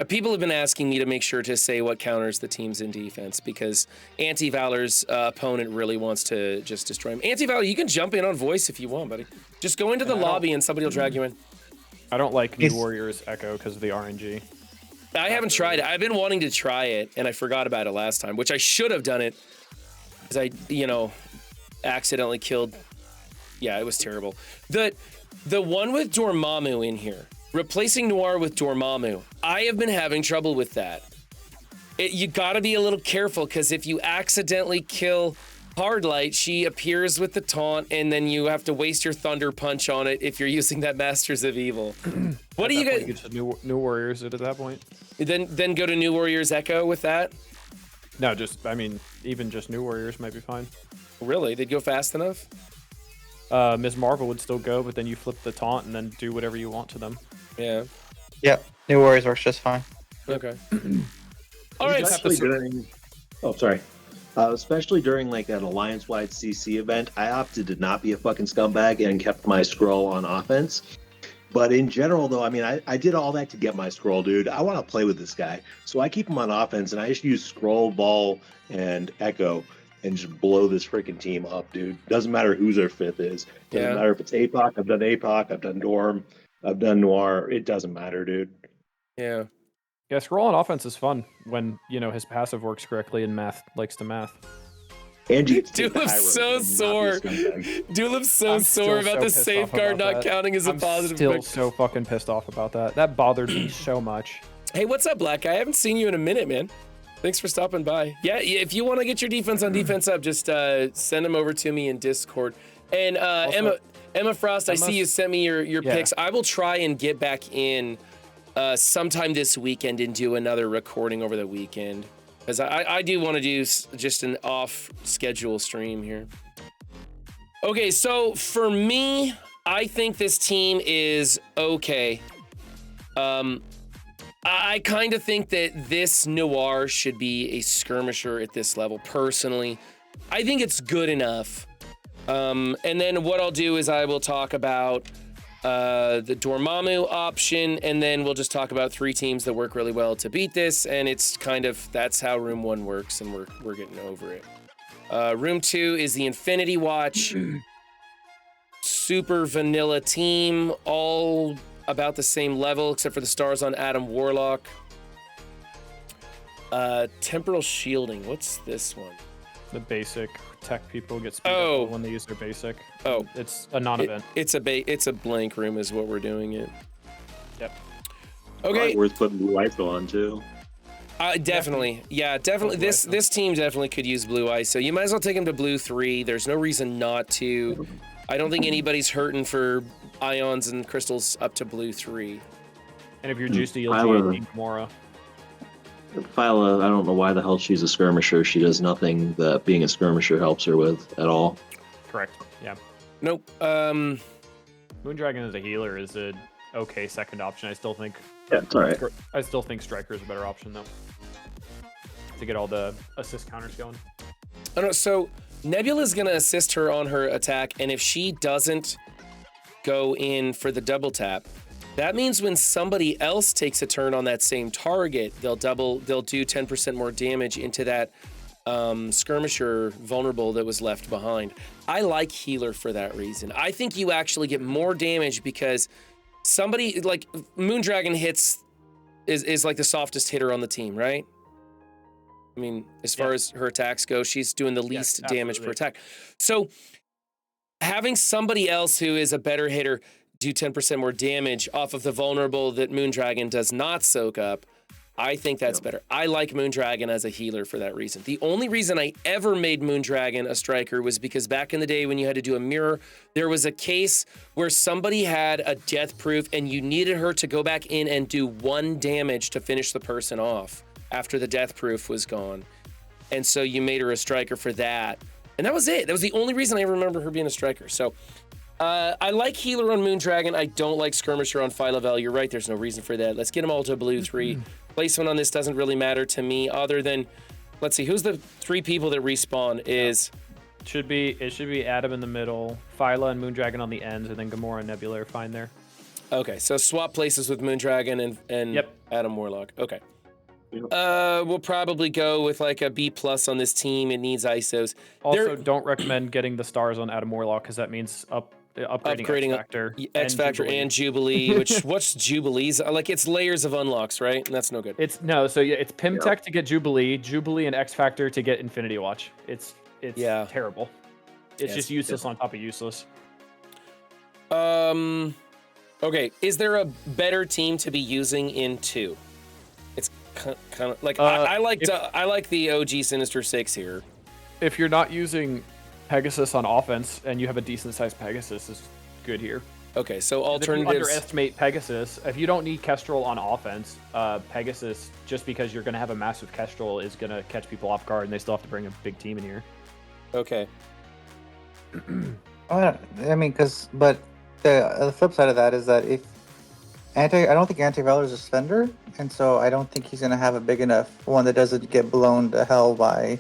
[SPEAKER 1] People have been asking me to make sure to say what counters the teams in defense because Anti-Valor's opponent really wants to just destroy him. Anti-Valor, you can jump in on voice if you want, buddy. Just go into the lobby and somebody will drag you in.
[SPEAKER 6] I don't like New Warriors Echo because of the RNG.
[SPEAKER 1] I haven't tried it. I've been wanting to try it, and I forgot about it last time, which I should have done it because I, accidentally killed. Yeah, it was terrible. The one with Dormammu in here, replacing Noir with Dormammu, I have been having trouble with that. You gotta be a little careful because if you accidentally kill Hardlight, she appears with the taunt, and then you have to waste your Thunder Punch on it if you're using that Masters of Evil. What do you guys?
[SPEAKER 6] Get to New Warriors at that point.
[SPEAKER 1] Then go to New Warriors Echo with that.
[SPEAKER 6] No, even just New Warriors might be fine.
[SPEAKER 1] Really, they'd go fast enough.
[SPEAKER 6] Ms. Marvel would still go, but then you flip the taunt and then do whatever you want to them.
[SPEAKER 1] Yeah.
[SPEAKER 7] Yep. New Warriors works just fine.
[SPEAKER 1] Okay. All right.
[SPEAKER 8] Sorry. Especially during like an alliance-wide CC event, I opted to not be a fucking scumbag and kept my scroll on offense. But in general, though, I did all that to get my scroll, dude. I want to play with this guy, so I keep him on offense, and I just use scroll, ball, and echo, and just blow this freaking team up, dude. Doesn't matter who their 5th is. Doesn't matter if it's APOC. I've done APOC. I've done Dorm. I've done Noir. It doesn't matter, dude.
[SPEAKER 1] Yeah.
[SPEAKER 6] Yeah, scroll on offense is fun when, his passive works correctly and math likes to math.
[SPEAKER 8] And you
[SPEAKER 1] Dulip's so sore. Dulip's so sore about the safeguard not counting as a positive.
[SPEAKER 6] I'm still so fucking pissed off about that. That bothered me so much.
[SPEAKER 1] Hey, what's up, Black Guy? I haven't seen you in a minute, man. Thanks for stopping by. Yeah, if you want to get your defense on defense up, just send them over to me in Discord. And also, Emma Frost, I see you sent me your picks. I will try and get back in sometime this weekend and do another recording over the weekend. Because I do want to do just an off-schedule stream here. Okay, so for me, I think this team is okay. I kind of think that this Noir should be a skirmisher at this level, personally. I think it's good enough. And then what I'll do is I will talk about the Dormammu option, and then we'll just talk about 3 teams that work really well to beat this, and it's kind of, that's how Room 1 works, and we're getting over it. Room 2 is the Infinity Watch. Super vanilla team, all about the same level, except for the stars on Adam Warlock. Temporal Shielding, what's this one?
[SPEAKER 6] The basic tech people get speed up when they use their basic.
[SPEAKER 1] Oh,
[SPEAKER 6] it's a non-event.
[SPEAKER 1] It's a blank room is what we're doing it.
[SPEAKER 6] Yep.
[SPEAKER 1] Okay.
[SPEAKER 8] Probably worth putting blue ISO on too.
[SPEAKER 1] Definitely. Yeah, definitely. This team definitely could use blue ice. So you might as well take them to blue 3. There's no reason not to. I don't think anybody's hurting for ions and crystals up to blue 3.
[SPEAKER 6] And if you're juiced to ELG, Gamora.
[SPEAKER 8] Phyla, I don't know why the hell she's a skirmisher. She does nothing that being a skirmisher helps her with at all.
[SPEAKER 6] Correct. Yeah.
[SPEAKER 1] Nope.
[SPEAKER 6] Moondragon as a healer is a okay second option. I still think.
[SPEAKER 8] Yeah, it's all right.
[SPEAKER 6] I still think Striker is a better option though. To get all the assist counters going.
[SPEAKER 1] I don't know. So Nebula's gonna assist her on her attack, and if she doesn't go in for the double tap, that means when somebody else takes a turn on that same target, they'll do 10% more damage into that skirmisher vulnerable that was left behind. I like healer for that reason. I think you actually get more damage because somebody like Moondragon is like the softest hitter on the team, right? I mean, as far as her attacks go, she's doing the least damage per attack. So having somebody else who is a better hitter do 10% more damage off of the vulnerable that Moondragon does not soak up, I think that's better. I like Moondragon as a healer for that reason. The only reason I ever made Moondragon a striker was because back in the day when you had to do a mirror, there was a case where somebody had a death proof and you needed her to go back in and do 1 damage to finish the person off after the death proof was gone. And so you made her a striker for that. And that was it. That was the only reason I remember her being a striker. So I like Healer on Moondragon. I don't like Skirmisher on Phyla-Vel. You're right, there's no reason for that. Let's get them all to blue 3. Placement on this doesn't really matter to me other than, let's see, who's the 3 people that respawn is...
[SPEAKER 6] It should be Adam in the middle, Phyla and Moondragon on the ends, and then Gamora and Nebula are fine there.
[SPEAKER 1] Okay, so swap places with Moondragon and
[SPEAKER 6] Yep.
[SPEAKER 1] Adam Warlock. Okay. We'll probably go with like a B+ on this team. It needs ISOs.
[SPEAKER 6] Also, don't recommend getting the stars on Adam Warlock because that means upgrading X Factor
[SPEAKER 1] and Jubilee. What's Jubilees? Like it's layers of unlocks, right? And that's no good.
[SPEAKER 6] It's Pimtech to get Jubilee and X Factor to get Infinity Watch. It's terrible. It's just useless on top of useless.
[SPEAKER 1] Okay, is there a better team to be using in 2? It's kind of like I like the OG Sinister 6 here.
[SPEAKER 6] If you're not using Pegasus on offense and you have a decent sized Pegasus, is good here.
[SPEAKER 1] Okay, so
[SPEAKER 6] If you
[SPEAKER 1] alternatives.
[SPEAKER 6] underestimate Pegasus, if you don't need Kestrel on offense, Pegasus, just because you're going to have a massive Kestrel, is going to catch people off guard, and they still have to bring a big team in here.
[SPEAKER 1] Okay.
[SPEAKER 7] I mean, but the flip side of that is that I don't think Anti-Valor is a spender, and so I don't think he's going to have a big enough one that doesn't get blown to hell by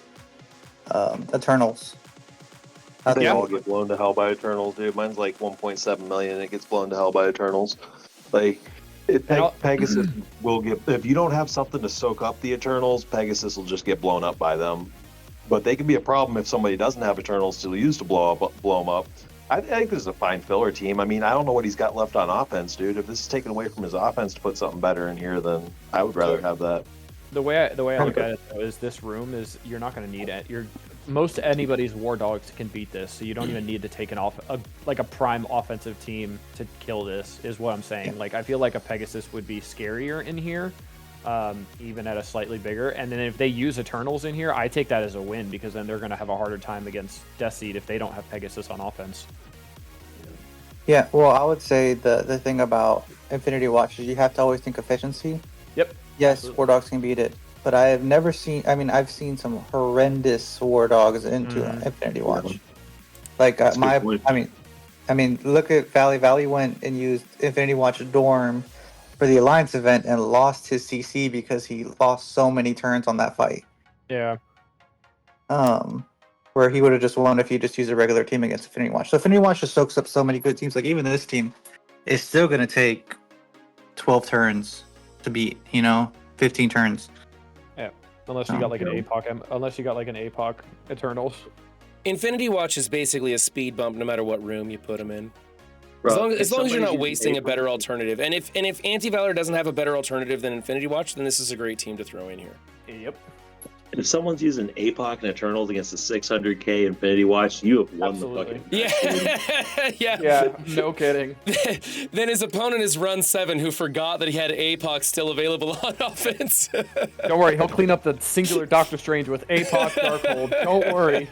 [SPEAKER 7] Eternals.
[SPEAKER 10] They all get blown to hell by Eternals, dude. Mine's like 1.7 million. It gets blown to hell by Eternals. Like, Pegasus will get... If you don't have something to soak up the Eternals, Pegasus will just get blown up by them. But they can be a problem if somebody doesn't have Eternals to use to blow them up. I think this is a fine filler team. I mean, I don't know what he's got left on offense, dude. If this is taken away from his offense to put something better in here, then I would rather have that.
[SPEAKER 6] The way I look at it though is this room is you're not going to need it. Most anybody's War Dogs can beat this, so you don't even need to take a prime offensive team to kill this. Is what I'm saying. Like I feel like a Pegasus would be scarier in here, even at a slightly bigger. And then if they use Eternals in here, I take that as a win because then they're going to have a harder time against Death Seed if they don't have Pegasus on offense.
[SPEAKER 7] Yeah, well, I would say the thing about Infinity Watch is you have to always think efficiency.
[SPEAKER 6] Yep.
[SPEAKER 7] Yes, War Dogs can beat it, but I have never seen. I mean, I've seen some horrendous War Dogs into Infinity Watch. Like I mean, look at Valley. Valley went and used Infinity Watch Dorm for the Alliance event and lost his CC because he lost so many turns on that fight.
[SPEAKER 6] Yeah.
[SPEAKER 7] Where he would have just won if he just used a regular team against Infinity Watch. So Infinity Watch just soaks up so many good teams. Like even this team is still going to take 12 turns to beat. 15 turns.
[SPEAKER 6] Yeah. Unless you got like an APOC Eternals.
[SPEAKER 1] Infinity Watch is basically a speed bump no matter what room you put him in.
[SPEAKER 8] Bro,
[SPEAKER 1] as long as you're not wasting a
[SPEAKER 8] APOC,
[SPEAKER 1] better alternative. And if Anti-Valor doesn't have a better alternative than Infinity Watch, then this is a great team to throw in here.
[SPEAKER 6] Yep.
[SPEAKER 8] if someone's using APOC and Eternals against a 600k Infinity Watch, you have won
[SPEAKER 6] Absolutely.
[SPEAKER 8] the fucking
[SPEAKER 1] Yeah.
[SPEAKER 6] Yeah, no kidding.
[SPEAKER 1] Then his opponent is Run 7, who forgot that he had APOC still available on offense.
[SPEAKER 6] Don't worry, he'll clean up the singular Doctor Strange with APOC Darkhold. Don't worry.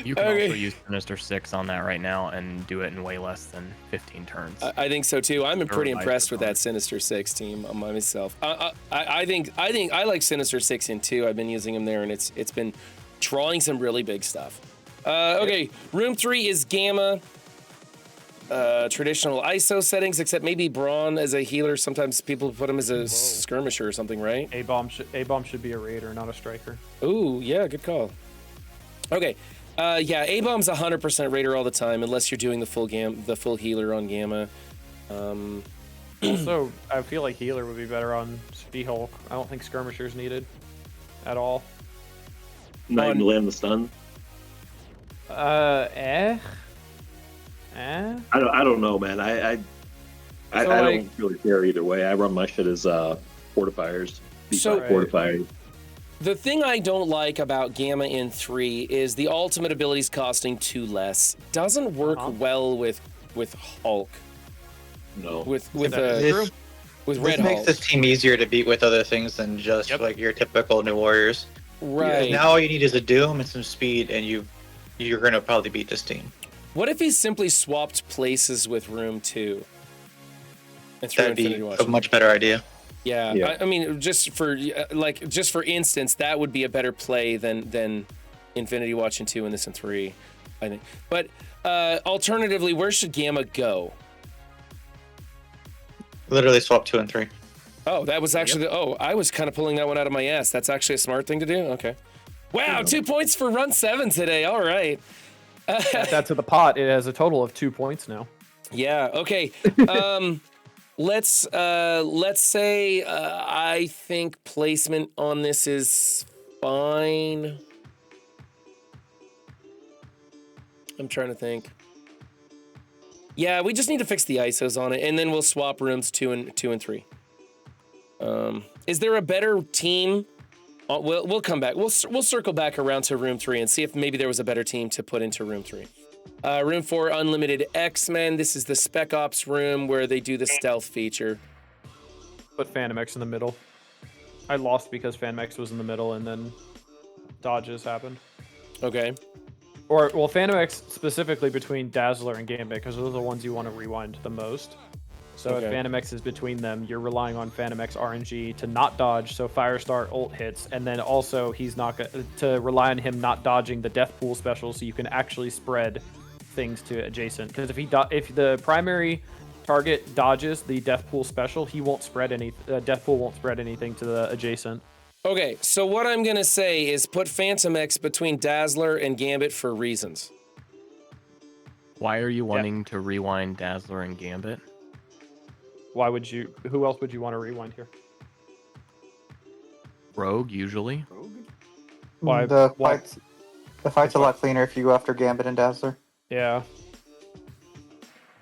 [SPEAKER 9] You can also use Sinister 6 on that right now and do it in way less than 15 turns.
[SPEAKER 1] I think so too. I'm pretty
[SPEAKER 9] Or
[SPEAKER 1] impressed with that
[SPEAKER 9] microphone.
[SPEAKER 1] Sinister 6 team myself. I think I like Sinister 6 in 2. I've been using him there, and it's been drawing some really big stuff. Okay, room 3 is Gamma. Traditional ISO settings, except maybe Braun as a healer. Sometimes people put him as a skirmisher or something, right?
[SPEAKER 6] A-bomb should be a raider, not a striker.
[SPEAKER 1] Ooh, yeah, good call. Okay, yeah, A-bomb's 100% raider all the time, unless you're doing the full healer on Gamma.
[SPEAKER 6] Also, I feel like healer would be better on She-Hulk. I don't think skirmisher's needed at all.
[SPEAKER 8] not even land the stun.
[SPEAKER 6] Eh?
[SPEAKER 8] I don't know, man. I don't really care either way. I run my shit as fortifiers.
[SPEAKER 1] So-
[SPEAKER 8] fortifiers.
[SPEAKER 1] The thing I don't like about Gamma in 3 is the ultimate abilities costing 2 less. Doesn't work well with Hulk.
[SPEAKER 8] No.
[SPEAKER 1] With
[SPEAKER 7] This
[SPEAKER 1] Red
[SPEAKER 7] makes
[SPEAKER 1] Hulk.
[SPEAKER 7] this team easier to beat with other things than just like your typical New Warriors.
[SPEAKER 1] Right.
[SPEAKER 7] Now all you need is a Doom and some speed, and you're gonna probably beat this team.
[SPEAKER 1] What if he simply swapped places with Room 2? And threw
[SPEAKER 7] That'd be
[SPEAKER 1] Infinity Watch?
[SPEAKER 7] a much better idea.
[SPEAKER 1] Yeah. I mean, just for instance, that would be a better play than Infinity Watch in 2 and this in 3, I think. But alternatively, where should Gamma go?
[SPEAKER 7] Literally swap 2 and 3.
[SPEAKER 1] Oh, that was actually I was kind of pulling that one out of my ass. That's actually a smart thing to do. Okay. Wow, 2 points for run 7 today. All right.
[SPEAKER 6] Add that to the pot. It has a total of 2 points now.
[SPEAKER 1] Yeah. Okay. Let's say I think placement on this is fine. I'm trying to think. Yeah, we just need to fix the ISOs on it, and then we'll swap rooms 2 and 3. Is there a better team? We'll come back. We'll circle back around to room 3 and see if maybe there was a better team to put into room 3. Room 4, Unlimited X-Men. This is the Spec Ops room where they do the stealth feature.
[SPEAKER 6] Put Phantom X in the middle. I lost because Phantom X was in the middle, and then dodges happened.
[SPEAKER 1] Okay.
[SPEAKER 6] Or, well, Phantom X specifically between Dazzler and Gambit, because those are the ones you want to rewind the most. So if Phantom X is between them, you're relying on Phantom X RNG to not dodge, so Firestar ult hits, and then also he's not to rely on him not dodging the Death Pool special, so you can actually spread things to adjacent. Because if the primary target dodges the Death Pool special, he won't spread Death Pool won't spread anything to the adjacent.
[SPEAKER 1] Okay, so what I'm gonna say is put Phantom X between Dazzler and Gambit for reasons.
[SPEAKER 9] Why are you wanting to rewind Dazzler and Gambit?
[SPEAKER 6] Why would you? Who else would you want to rewind here?
[SPEAKER 9] Rogue, usually.
[SPEAKER 6] Why?
[SPEAKER 7] The fight's a lot cleaner if you go after Gambit and Dazzler.
[SPEAKER 6] Yeah.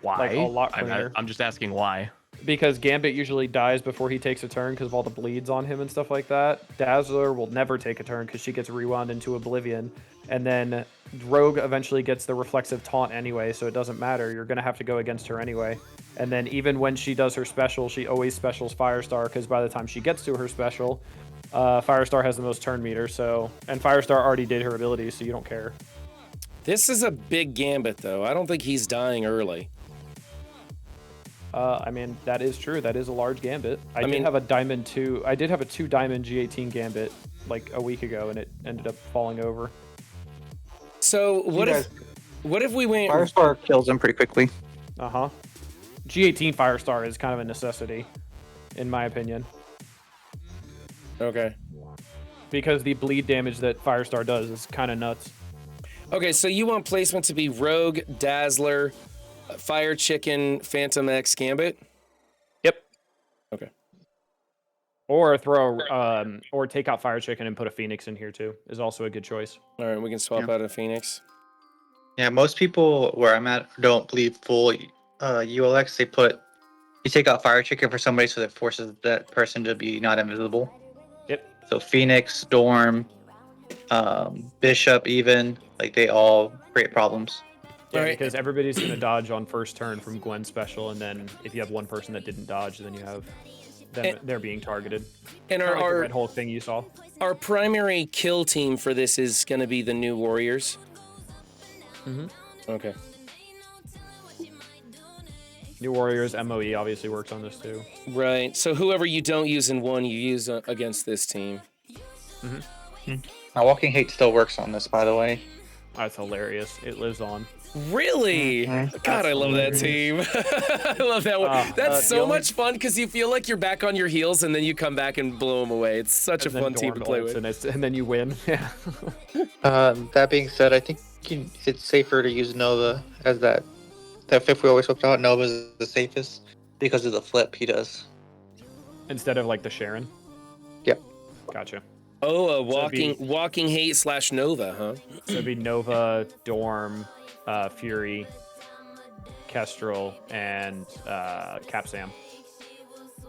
[SPEAKER 9] Why?
[SPEAKER 6] Like, a lot cleaner.
[SPEAKER 9] I'm just asking why.
[SPEAKER 6] Because Gambit usually dies before he takes a turn because of all the bleeds on him and stuff like that. Dazzler will never take a turn because she gets rewound into Oblivion. And then Rogue eventually gets the reflexive taunt anyway, so it doesn't matter. You're going to have to go against her anyway. And then even when she does her special, she always specials Firestar because by the time she gets to her special, Firestar has the most turn meter. And Firestar already did her abilities, so you don't care.
[SPEAKER 1] This is a big Gambit, though. I don't think he's dying early.
[SPEAKER 6] I mean, that is true. That is a large Gambit. I did have a Diamond 2. I did have a 2 Diamond G18 Gambit like a week ago, and it ended up falling over.
[SPEAKER 1] So what if we went?
[SPEAKER 7] Firestar kills him pretty quickly.
[SPEAKER 6] G18 Firestar is kind of a necessity, in my opinion.
[SPEAKER 1] Okay.
[SPEAKER 6] Because the bleed damage that Firestar does is kind of nuts.
[SPEAKER 1] Okay, so you want placement to be Rogue, Dazzler, Fire Chicken, Phantom X, Gambit?
[SPEAKER 6] Yep.
[SPEAKER 1] Okay.
[SPEAKER 6] Or or take out Fire Chicken and put a Phoenix in here too is also a good choice.
[SPEAKER 1] All right, we can swap out a Phoenix.
[SPEAKER 7] Yeah, most people where I'm at don't believe full ULX. You take out Fire Chicken for somebody so that forces that person to be not invisible.
[SPEAKER 6] Yep.
[SPEAKER 7] So Phoenix, Storm, Bishop, even like they all create problems.
[SPEAKER 6] Yeah, because everybody's going to dodge on first turn from Gwen's special, and then if you have one person that didn't dodge, then you have them, they're being targeted.
[SPEAKER 1] And
[SPEAKER 6] like the
[SPEAKER 1] our
[SPEAKER 6] Red Hulk thing you saw.
[SPEAKER 1] Our primary kill team for this is going to be the New Warriors. Okay.
[SPEAKER 6] New Warriors MOE obviously works on this too.
[SPEAKER 1] Right. So whoever you don't use in one, you use against this team.
[SPEAKER 7] Now, Walking Hate still works on this, by the way.
[SPEAKER 6] That's hilarious. It lives on.
[SPEAKER 1] Really? God, I love that team. I love that one. That's so much fun because you feel like you're back on your heels and then you come back and blow them away. It's such a fun team to play with.
[SPEAKER 6] And then you win. Yeah.
[SPEAKER 7] That being said, I think it's safer to use Nova as that fifth we always swapped out. Nova's the safest because of the flip he does.
[SPEAKER 6] Instead of like the Sharon?
[SPEAKER 7] Yep.
[SPEAKER 6] Gotcha.
[SPEAKER 1] Oh, walking hate / Nova, huh?
[SPEAKER 6] So it'd be Nova, Dorm, Fury, Kestrel, and Cap Sam.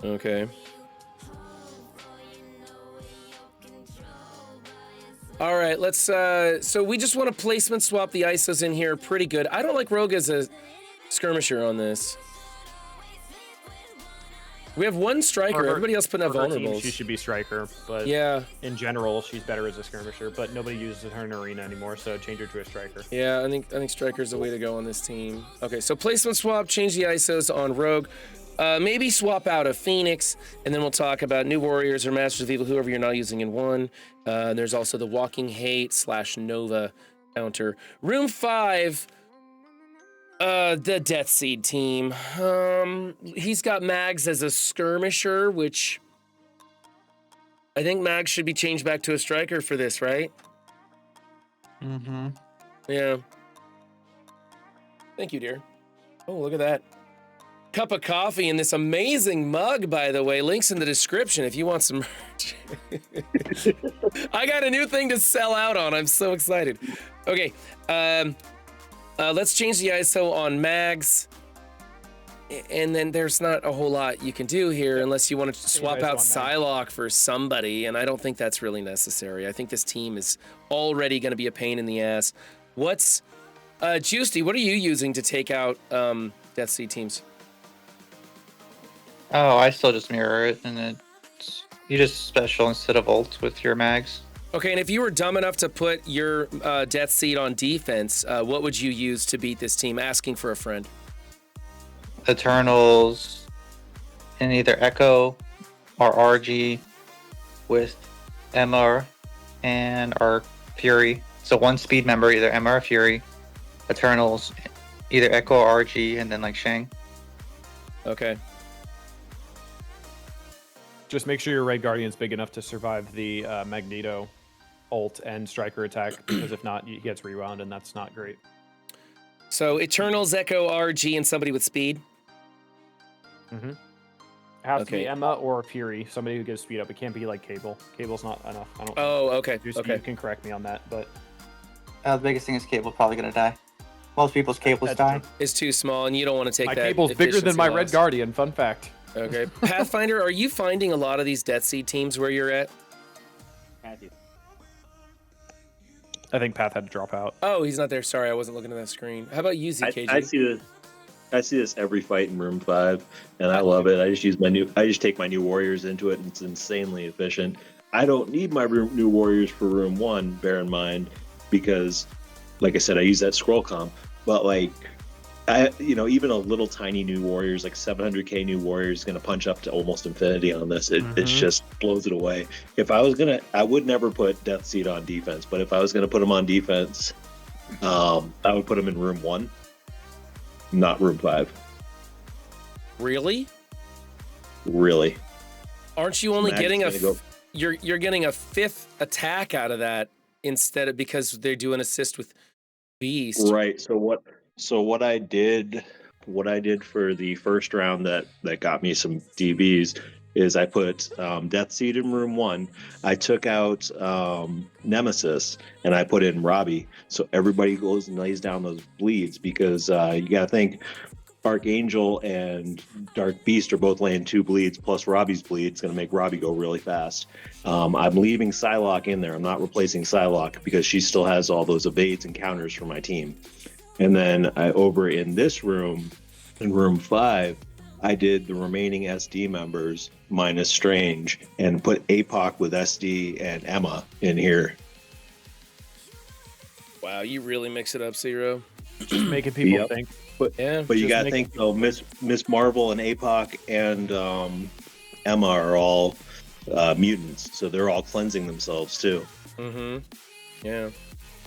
[SPEAKER 1] Okay. All right, let's. So we just want to placement swap the ISOs in here pretty good. I don't like Rogue as a skirmisher on this. We have one striker. Everybody else putting out vulnerables.
[SPEAKER 6] She should be striker, but in general, she's better as a skirmisher. But nobody uses her in arena anymore, so change her to a striker.
[SPEAKER 1] Yeah, I think striker's the way to go on this team. Okay, so placement swap, change the ISOs on Rogue. maybe swap out a Phoenix, and then we'll talk about New Warriors or Masters of Evil, whoever you're not using in one. There's also the Walking Hate / Nova counter. Room 5, the Death Seed team. He's got Mags as a skirmisher, which I think Mags should be changed back to a striker for this, right?
[SPEAKER 7] Mm-hmm.
[SPEAKER 1] Yeah. Thank you, dear. Oh, look at that. Cup of coffee in this amazing mug, by the way. Links in the description if you want some merch. I got a new thing to sell out on. I'm so excited. Okay. Let's change the ISO on Mags. And then there's not a whole lot you can do here unless you want to swap out Psylocke for somebody, and I don't think that's really necessary. I think this team is already going to be a pain in the ass. What's Juicy, what are you using to take out Death Seed teams?
[SPEAKER 7] Oh, I still just mirror it, and you just special instead of ult with your mags.
[SPEAKER 1] Okay, and if you were dumb enough to put your Death Seed on defense, what would you use to beat this team? Asking for a friend.
[SPEAKER 7] Eternals, and either Echo or RG with Emma and our Fury. So one speed member, either Emma or Fury. Eternals, either Echo or RG, and then like Shang.
[SPEAKER 1] Okay.
[SPEAKER 6] Just make sure your Red Guardian's big enough to survive the Magneto ult and striker attack, because if not, he gets rewound, and that's not great.
[SPEAKER 1] So Eternals, Echo, RG, and somebody with speed?
[SPEAKER 6] Mm-hmm. It has to be Emma or Fury, somebody who gives speed up. It can't be like Cable. Cable's not enough. I don't.
[SPEAKER 1] Oh, okay.
[SPEAKER 6] You can correct me on that, but
[SPEAKER 7] The biggest thing is Cable's probably gonna die. Most people's Cable's die.
[SPEAKER 1] It's too small, and you don't want to take
[SPEAKER 6] my
[SPEAKER 1] that.
[SPEAKER 6] Cable's bigger than my Red
[SPEAKER 1] loss.
[SPEAKER 6] Guardian. Fun fact.
[SPEAKER 1] Okay. Pathfinder, are you finding a lot of these Death Seed teams where you're at?
[SPEAKER 6] I think Path had to drop out.
[SPEAKER 1] Oh, he's not there. Sorry, I wasn't looking at that screen. How about you, ZKG?
[SPEAKER 8] I see this. I see this every fight in Room 5, and I love it. I just take my new warriors into it, and it's insanely efficient. I don't need my new warriors for Room 1, bear in mind, because, like I said, I use that scroll comp. But even a little tiny new warriors, like 700k new warriors, is gonna punch up to almost infinity on this. It just blows it away. If I was I would never put Death Seed on defense, but if I was gonna put him on defense, I would put him in Room 1. Not Room 5.
[SPEAKER 1] Really?
[SPEAKER 8] Really.
[SPEAKER 1] Aren't you only getting you're getting a 5th attack out of that instead of, because they're doing assist with Beast.
[SPEAKER 8] Right. So what I did for the first round that got me some DBs is I put Death Seed in Room 1. I took out Nemesis and I put in Robbie. So everybody goes and lays down those bleeds, because you got to think Archangel and Dark Beast are both laying 2 bleeds, plus Robbie's bleed. It's going to make Robbie go really fast. I'm leaving Psylocke in there. I'm not replacing Psylocke because she still has all those evades and counters for my team. And then over in this room, in Room 5, I did the remaining SD members minus Strange and put APOC with SD and Emma in here.
[SPEAKER 1] Wow, you really mix it up, Zero.
[SPEAKER 6] Just making people think.
[SPEAKER 8] But you got to think, though, Miss Marvel and APOC and Emma are all mutants, so they're all cleansing themselves too.
[SPEAKER 1] Mm-hmm. Yeah.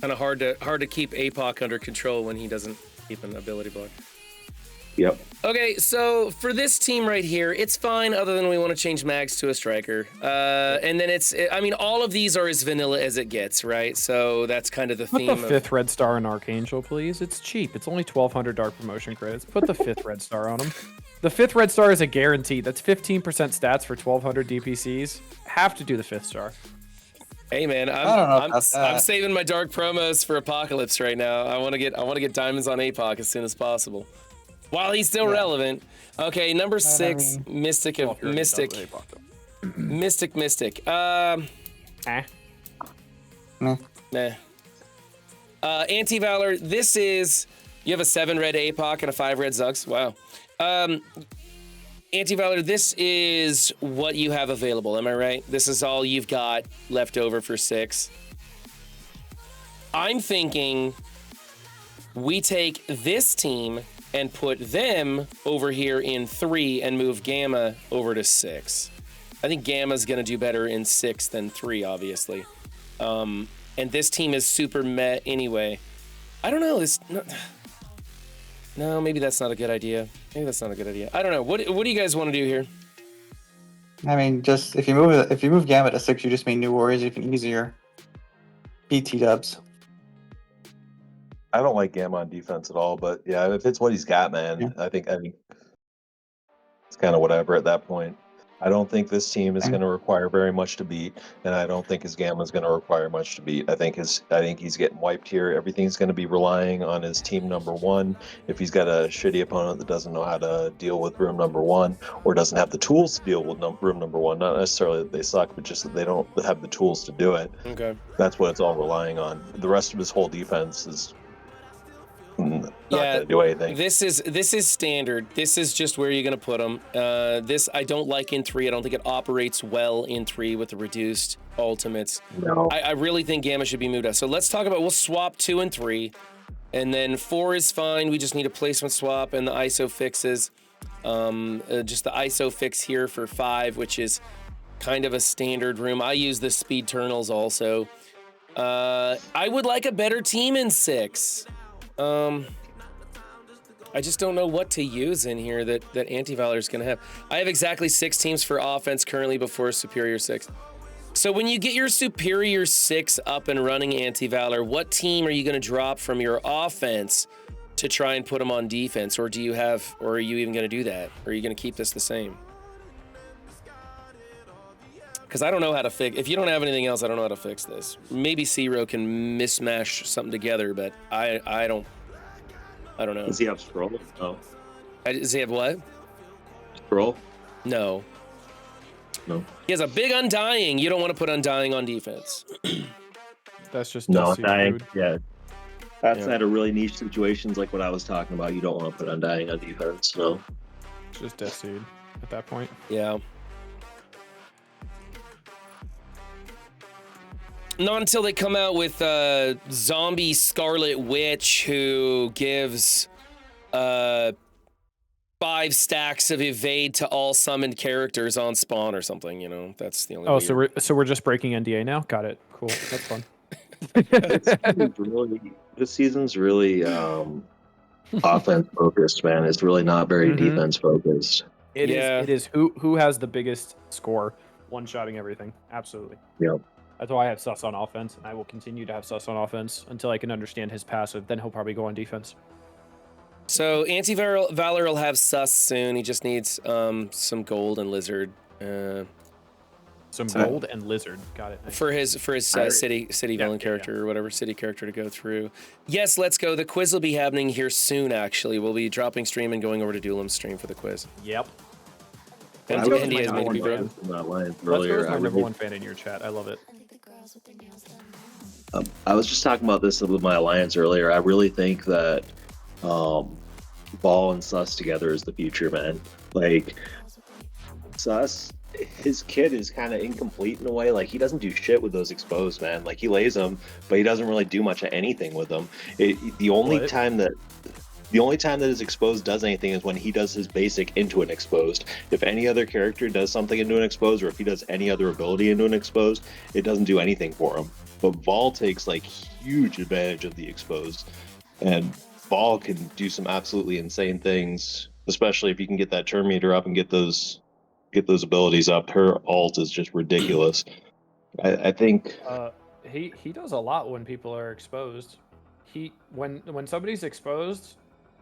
[SPEAKER 1] Kind of hard to keep APOC under control when he doesn't keep an ability block.
[SPEAKER 8] Yep.
[SPEAKER 1] Okay, so for this team right here, it's fine, other than we want to change Mags to a striker. And then all of these are as vanilla as it gets, right? So that's kind of the theme.
[SPEAKER 6] Put the 5th red star in Archangel, please. It's cheap. It's only 1,200 dark promotion credits. Put the 5th red star on him. The 5th red star is a guarantee. That's 15% stats for 1,200 DPCs. Have to do the 5th star.
[SPEAKER 1] Hey man, I'm saving my dark promos for Apocalypse right now. I want to get diamonds on APOC as soon as possible. While he's still relevant. Okay, number 6, Mystic. Nah. Anti-Valor, this is... You have a 7 red APOC and a 5 red Zugs. Wow. Anti-Valor, this is what you have available, am I right? This is all you've got left over for 6. I'm thinking we take this team and put them over here in 3 and move Gamma over to 6. I think Gamma's going to do better in 6 than 3, obviously. And this team is super meh anyway. I don't know. No, maybe that's not a good idea. Maybe that's not a good idea. I don't know. What do you guys want to do here?
[SPEAKER 7] I mean, just if you move Gamma to 6, you just make New Warriors even easier. BT dubs.
[SPEAKER 10] I don't like Gamma on defense at all, but yeah, if it's what he's got, man,
[SPEAKER 7] Yeah.
[SPEAKER 10] I think it's kind of whatever at that point. I don't think this team is going to require very much to beat, and I don't think his Gamma is going to require much to beat. I think he's getting wiped here. Everything's going to be relying on his team number 1. If he's got a shitty opponent that doesn't know how to deal with room number 1, or doesn't have the tools to deal with room number 1, not necessarily that they suck, but just that they don't have the tools to do it.
[SPEAKER 1] Okay.
[SPEAKER 10] That's what it's all relying on. The rest of his whole defense is not
[SPEAKER 1] Yeah,
[SPEAKER 10] going to do anything.
[SPEAKER 1] This is standard. This is just where you're going to put them. This I don't like in 3. I don't think it operates well in 3 with the reduced ultimates.
[SPEAKER 10] No.
[SPEAKER 1] I really think Gamma should be moved up. So let's talk about, we'll swap 2 and 3. And then 4 is fine. We just need a placement swap and the ISO fixes. Just the ISO fix here for 5, which is kind of a standard room. I use the speed turnals also. I would like a better team in 6. I just don't know what to use in here that Anti-Valor is going to have. I have exactly 6 teams for offense currently before Superior 6. So when you get your Superior 6 up and running, Anti-Valor, what team are you going to drop from your offense to try and put them on defense? Or are you even going to do that? Or are you going to keep this the same? Because I don't know how to fix. If you don't have anything else, I don't know how to fix this. Maybe Zero can mismatch something together, but I don't know.
[SPEAKER 8] Does he have scroll? No.
[SPEAKER 1] Does he have what?
[SPEAKER 8] Scroll?
[SPEAKER 1] No.
[SPEAKER 8] No.
[SPEAKER 1] He has a big Undying. You don't want to put Undying on defense.
[SPEAKER 6] That's just
[SPEAKER 8] No,
[SPEAKER 6] Dusty
[SPEAKER 8] Undying.
[SPEAKER 6] food.
[SPEAKER 8] Yeah. Outside of really niche situations like what I was talking about, you don't want to put Undying on defense. No.
[SPEAKER 6] It's just Death Seed at that point.
[SPEAKER 1] Yeah. Not until they come out with Zombie Scarlet Witch, who gives 5 stacks of evade to all summoned characters on spawn or something. You know, that's the only.
[SPEAKER 6] Oh, so we're just breaking NDA now. Got it. Cool. That's fun.
[SPEAKER 8] This season's really offense focused, man. It's really not very defense focused.
[SPEAKER 6] It is who has the biggest score, one-shotting everything. Absolutely.
[SPEAKER 8] Yep.
[SPEAKER 6] That's why I have Sus on offense, and I will continue to have Sus on offense until I can understand his passive. Then he'll probably go on defense.
[SPEAKER 1] So Anti-Valor will have Sus soon. He just needs some gold and lizard.
[SPEAKER 6] Gold and lizard. Got it.
[SPEAKER 1] For his city villain character or whatever city character to go through. Yes, let's go. The quiz will be happening here soon. Actually, we'll be dropping stream and going over to Duelim's stream for the quiz.
[SPEAKER 6] Yep.
[SPEAKER 1] And
[SPEAKER 6] Let's go
[SPEAKER 1] Andy has made me broken.
[SPEAKER 6] Let's go is my number 1 fan in your chat. I love it.
[SPEAKER 8] I was just talking about this with my alliance earlier. I really think that Ball and Sus together is the future, man. Like Sus, his kit is kind of incomplete in a way. Like he doesn't do shit with those exposed, man. Like he lays them, but he doesn't really do much of anything with them. The only time that his exposed does anything is when he does his basic into an exposed. If any other character does something into an exposed, or if he does any other ability into an exposed, it doesn't do anything for him. But Vol takes like huge advantage of the exposed, and Vol can do some absolutely insane things, especially if you can get that turn meter up and get those abilities up. Her ult is just ridiculous. I think
[SPEAKER 6] he does a lot when people are exposed. When somebody's exposed,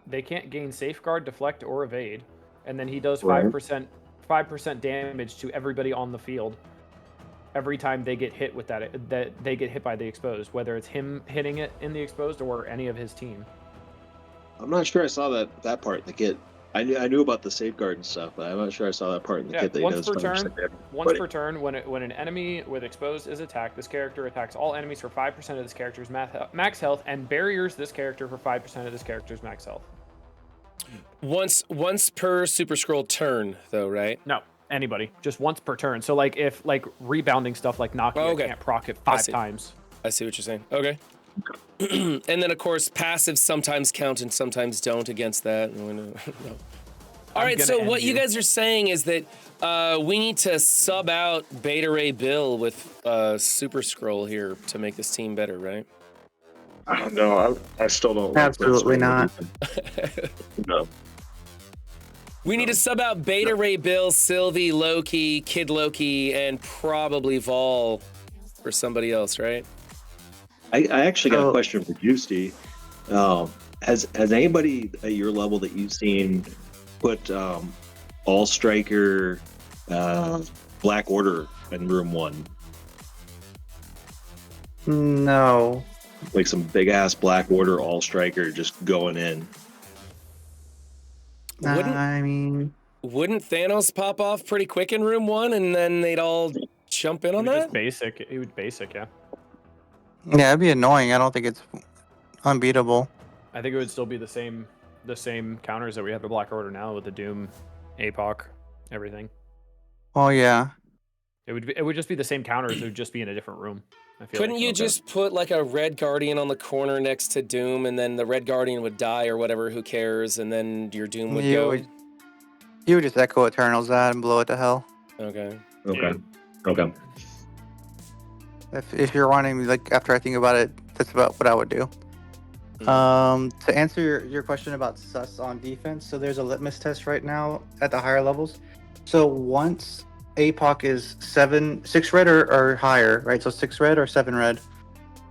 [SPEAKER 6] they can't gain safeguard, deflect, or evade, and then he does 5% damage to everybody on the field every time they get hit with that they get hit by the exposed, whether it's him hitting it in the exposed or any of his team.
[SPEAKER 8] I'm not sure I saw that part in the kit. I knew about the safeguard and stuff, but I'm not sure I saw that part in the kit. That
[SPEAKER 6] Once per turn, when an enemy with exposed is attacked, this character attacks all enemies for 5% of this character's max health and barriers this character for 5% of this character's max health.
[SPEAKER 1] Once per Super Scroll turn, though, right?
[SPEAKER 6] No, anybody. Just once per turn. So like if rebounding stuff like Nokia can't proc it 5 times.
[SPEAKER 1] I see what you're saying. Okay. And then, of course, passives sometimes count and sometimes don't against that. No. All right, so what you guys are saying is that we need to sub out Beta Ray Bill with Super Scroll here to make this team better, right?
[SPEAKER 8] I don't know. I still don't.
[SPEAKER 7] Absolutely not.
[SPEAKER 8] No.
[SPEAKER 1] We need to sub out Beta Ray Bill, Sylvie, Loki, Kid Loki, and probably Vol for somebody else, right?
[SPEAKER 8] I actually got a question for Juicy. Has anybody at your level that you've seen put all striker Black Order in room 1?
[SPEAKER 7] No.
[SPEAKER 8] Like some big ass Black Order all striker just going in.
[SPEAKER 1] Wouldn't Thanos pop off pretty quick in room 1 and then they'd all jump in on that?
[SPEAKER 6] Just basic. It would basic, yeah.
[SPEAKER 7] Yeah, it'd be annoying. I don't think it's unbeatable.
[SPEAKER 6] I think it would still be the same counters that we have the Black Order now with the Doom, APOC, everything.
[SPEAKER 7] Oh yeah.
[SPEAKER 6] It would just be the same counters. It would just be in a different room. I feel
[SPEAKER 1] Couldn't
[SPEAKER 6] like.
[SPEAKER 1] you just put like a Red Guardian on the corner next to Doom, and then the Red Guardian would die or whatever? Who cares? And then your Doom would go.
[SPEAKER 7] You would just echo Eternals that and blow it to hell.
[SPEAKER 1] Okay.
[SPEAKER 8] Okay.
[SPEAKER 7] If you're wanting, like, after I think about it, that's about what I would do. To answer your question about sus on defense, so there's a litmus test right now at the higher levels. So once APOC is 6 red or higher, right? So 6 red or 7 red,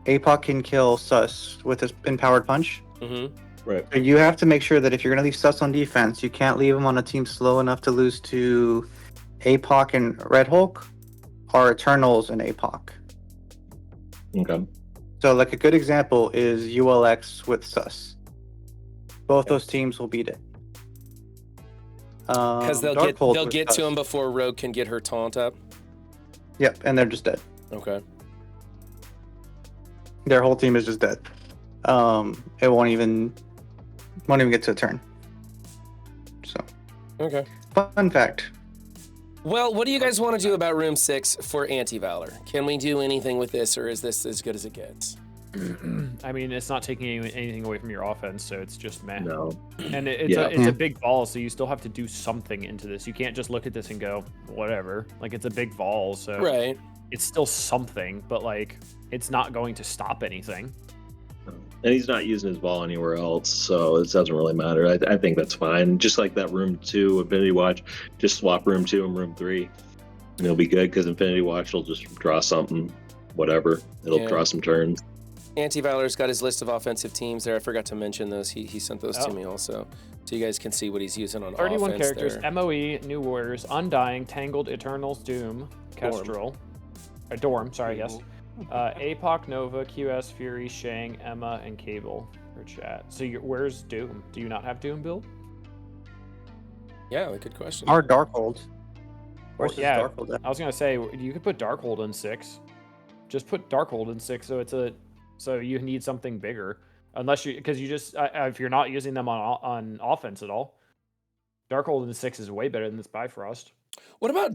[SPEAKER 7] APOC can kill sus with his empowered punch.
[SPEAKER 1] Mm-hmm.
[SPEAKER 8] Right.
[SPEAKER 7] So you have to make sure that if you're going to leave sus on defense, you can't leave him on a team slow enough to lose to APOC and Red Hulk or Eternals and APOC.
[SPEAKER 8] Okay.
[SPEAKER 7] So, like, a good example is ULX with sus. Both those teams will beat it.
[SPEAKER 1] Because they'll get to him before Rogue can get her taunt up.
[SPEAKER 7] Yep, and they're just dead.
[SPEAKER 1] Okay.
[SPEAKER 7] Their whole team is just dead. It won't even get to a turn. So.
[SPEAKER 1] Okay.
[SPEAKER 7] Fun fact.
[SPEAKER 1] Well, what do you guys want to do about Room 6 for Anti-Valor? Can we do anything with this, or is this as good as it gets?
[SPEAKER 6] I mean, it's not taking anything away from your offense, so it's just meh.
[SPEAKER 8] No.
[SPEAKER 6] And it's a big vol, so you still have to do something into this. You can't just look at this and go, whatever. Like, it's a big vol, so
[SPEAKER 1] right.
[SPEAKER 6] It's still something, but, like, it's not going to stop anything.
[SPEAKER 8] And he's not using his ball anywhere else, so it doesn't really matter. I think that's fine. Just like that Room 2 Infinity Watch, just swap Room 2 and Room 3, and it'll be good because Infinity Watch will just draw something, whatever. It'll draw some turns.
[SPEAKER 1] Anti-Valor's got his list of offensive teams there. I forgot to mention those. He sent those to me also, so you guys can see what he's using on
[SPEAKER 6] 31
[SPEAKER 1] offense
[SPEAKER 6] characters,
[SPEAKER 1] there.
[SPEAKER 6] MOE, New Warriors, Undying, Tangled, Eternals, Doom, Kestrel, Dorm, sorry, yes. APOC, Nova, QS, Fury, Shang, Emma, and Cable for chat. So where's Doom? Do you not have Doom build?
[SPEAKER 1] Yeah, good question.
[SPEAKER 7] Or Darkhold.
[SPEAKER 6] Where's Darkhold? I was gonna say you could put Darkhold in 6. Just put Darkhold in 6, so you need something bigger. Unless because you just if you're not using them on offense at all, Darkhold in 6 is way better than this Bifrost.
[SPEAKER 1] What about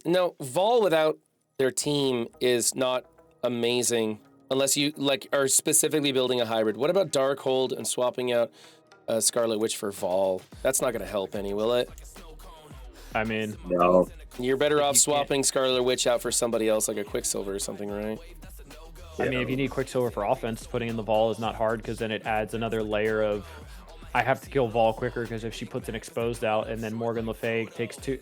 [SPEAKER 1] no Vol without their team is not amazing unless you are specifically building a hybrid. What about Darkhold and swapping out Scarlet Witch for Vol? That's not going to help any, will it?
[SPEAKER 6] I mean,
[SPEAKER 8] no.
[SPEAKER 1] You're better off swapping Scarlet Witch out for somebody else, like a Quicksilver or something, right?
[SPEAKER 6] I mean, if you need Quicksilver for offense, putting in the Vol is not hard because then it adds another layer of I have to kill Vol quicker because if she puts an exposed out and then Morgan Le Fay takes 2,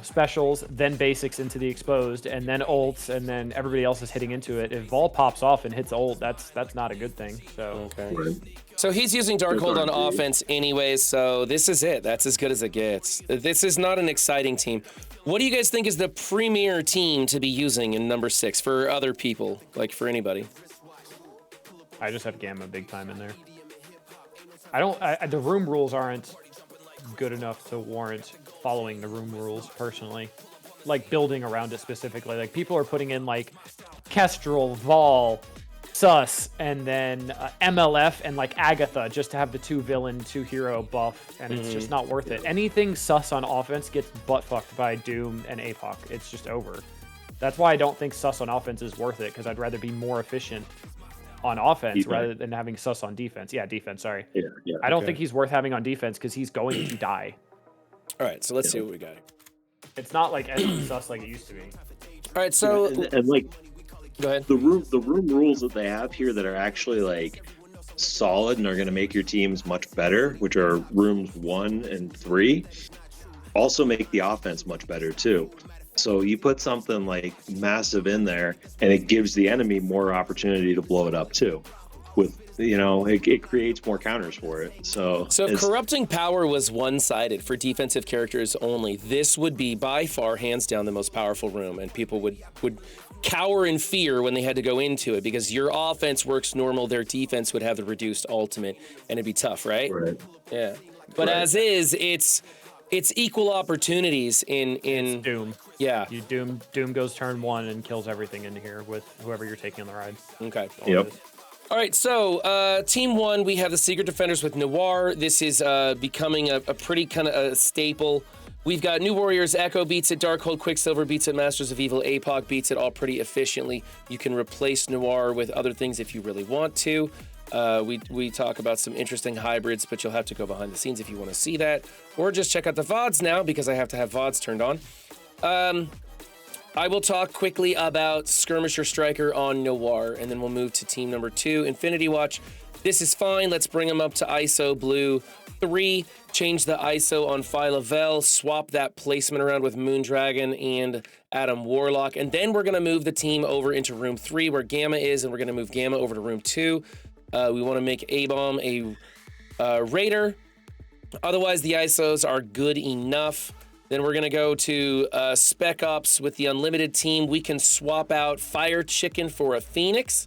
[SPEAKER 6] specials, then basics into the exposed, and then ults, and then everybody else is hitting into it. If Vol pops off and hits ult, that's not a good thing. So
[SPEAKER 1] okay. So he's using Darkhold on offense anyways, so this is it. That's as good as it gets. This is not an exciting team. What do you guys think is the premier team to be using in number 6 for other people, like for anybody?
[SPEAKER 6] I just have Gamma big time in there. The room rules aren't good enough to warrant following the room rules personally. Like building around it specifically. Like people are putting in like Kestrel, Vol, Sus, and then MLF and like Agatha just to have the 2 villain, 2 hero buff, and it's just not worth it. Anything Sus on offense gets butt fucked by Doom and APOC. It's just over. That's why I don't think Sus on offense is worth it, because I'd rather be more efficient on offense
[SPEAKER 8] Defense.
[SPEAKER 6] rather than having sus on defense. Yeah, defense. Sorry.
[SPEAKER 8] Yeah, yeah.
[SPEAKER 6] I don't
[SPEAKER 1] Okay.
[SPEAKER 6] think he's worth having on defense because he's going to die.
[SPEAKER 1] All right, so let's see what we got.
[SPEAKER 6] It's not like SD sus like it used to be.
[SPEAKER 1] All right, so
[SPEAKER 8] and like
[SPEAKER 1] go ahead.
[SPEAKER 8] the room rules that they have here that are actually like solid and are going to make your teams much better, which are rooms 1 and 3, also make the offense much better too. So you put something like massive in there, and it gives the enemy more opportunity to blow it up too. With it creates more counters for it. So
[SPEAKER 1] corrupting power was one-sided for defensive characters only. This would be by far, hands down, the most powerful room, and people would cower in fear when they had to go into it because your offense works normal, their defense would have the reduced ultimate, and it'd be tough, right?
[SPEAKER 8] Right.
[SPEAKER 1] Yeah. But as is, it's equal opportunities in
[SPEAKER 6] It's Doom.
[SPEAKER 1] Yeah.
[SPEAKER 6] You Doom goes turn 1 and kills everything in here with whoever you're taking on the ride.
[SPEAKER 1] Okay.
[SPEAKER 8] Yep.
[SPEAKER 1] All right, so Team 1, we have the Secret Defenders with Noir. This is becoming a pretty kind of a staple. We've got New Warriors, Echo beats it, Darkhold, Quicksilver beats it, Masters of Evil, APOC beats it all pretty efficiently. You can replace Noir with other things if you really want to. We talk about some interesting hybrids, but you'll have to go behind the scenes if you want to see that. Or just check out the VODs now, because I have to have VODs turned on. I will talk quickly about Skirmisher Striker on Noir, and then we'll move to team number 2, Infinity Watch. This is fine. Let's bring them up to ISO Blue 3. Change the ISO on Phyla-Vell. Swap that placement around with Moondragon and Adam Warlock. And then we're going to move the team over into room 3 where Gamma is, and we're going to move Gamma over to room 2. We want to make A-Bomb a Raider. Otherwise, the ISOs are good enough. Then we're going to go to Spec Ops with the Unlimited team. We can swap out Fire Chicken for a Phoenix.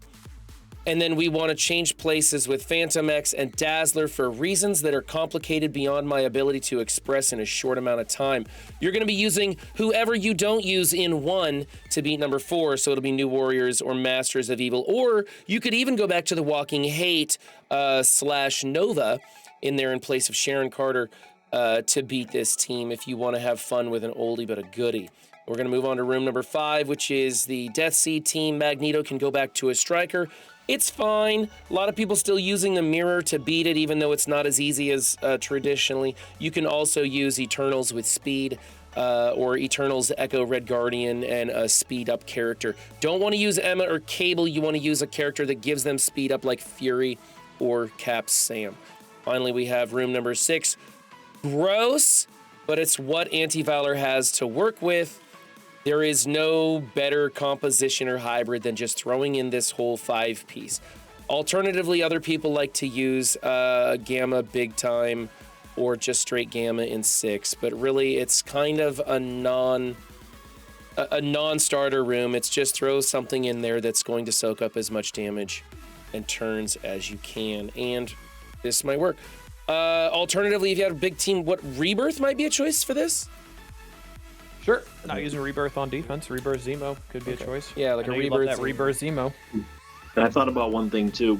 [SPEAKER 1] And then we want to change places with Phantom X and Dazzler for reasons that are complicated beyond my ability to express in a short amount of time. You're going to be using whoever you don't use in 1 to beat number 4, so it'll be New Warriors or Masters of Evil. Or you could even go back to the Walking Hate / Nova in there in place of Sharon Carter to beat this team if you want to have fun with an oldie but a goodie. We're going to move on to room number 5, which is the Death Seed team. Magneto can go back to a striker. It's fine. A lot of people still using the mirror to beat it, even though it's not as easy as traditionally. You can also use Eternals with speed, or Eternals Echo Red Guardian and a speed up character. Don't want to use Emma or Cable. You want to use a character that gives them speed up like Fury or Cap Sam. Finally, we have room number 6. Gross, but it's what Anti-Valor has to work with. There is no better composition or hybrid than just throwing in this whole 5-piece. Alternatively, other people like to use Gamma Big Time or just straight Gamma in 6, but really it's kind of a non-starter room. It's just throw something in there that's going to soak up as much damage and turns as you can, and this might work. Alternatively, if you had a big team, what Rebirth might be a choice for this?
[SPEAKER 6] Sure. Not using Rebirth on defense. Rebirth Zemo could be a choice.
[SPEAKER 1] Yeah, like
[SPEAKER 6] I
[SPEAKER 1] a
[SPEAKER 6] know you love
[SPEAKER 1] Rebirth
[SPEAKER 6] that Rebirth Zemo.
[SPEAKER 8] And I thought about one thing too.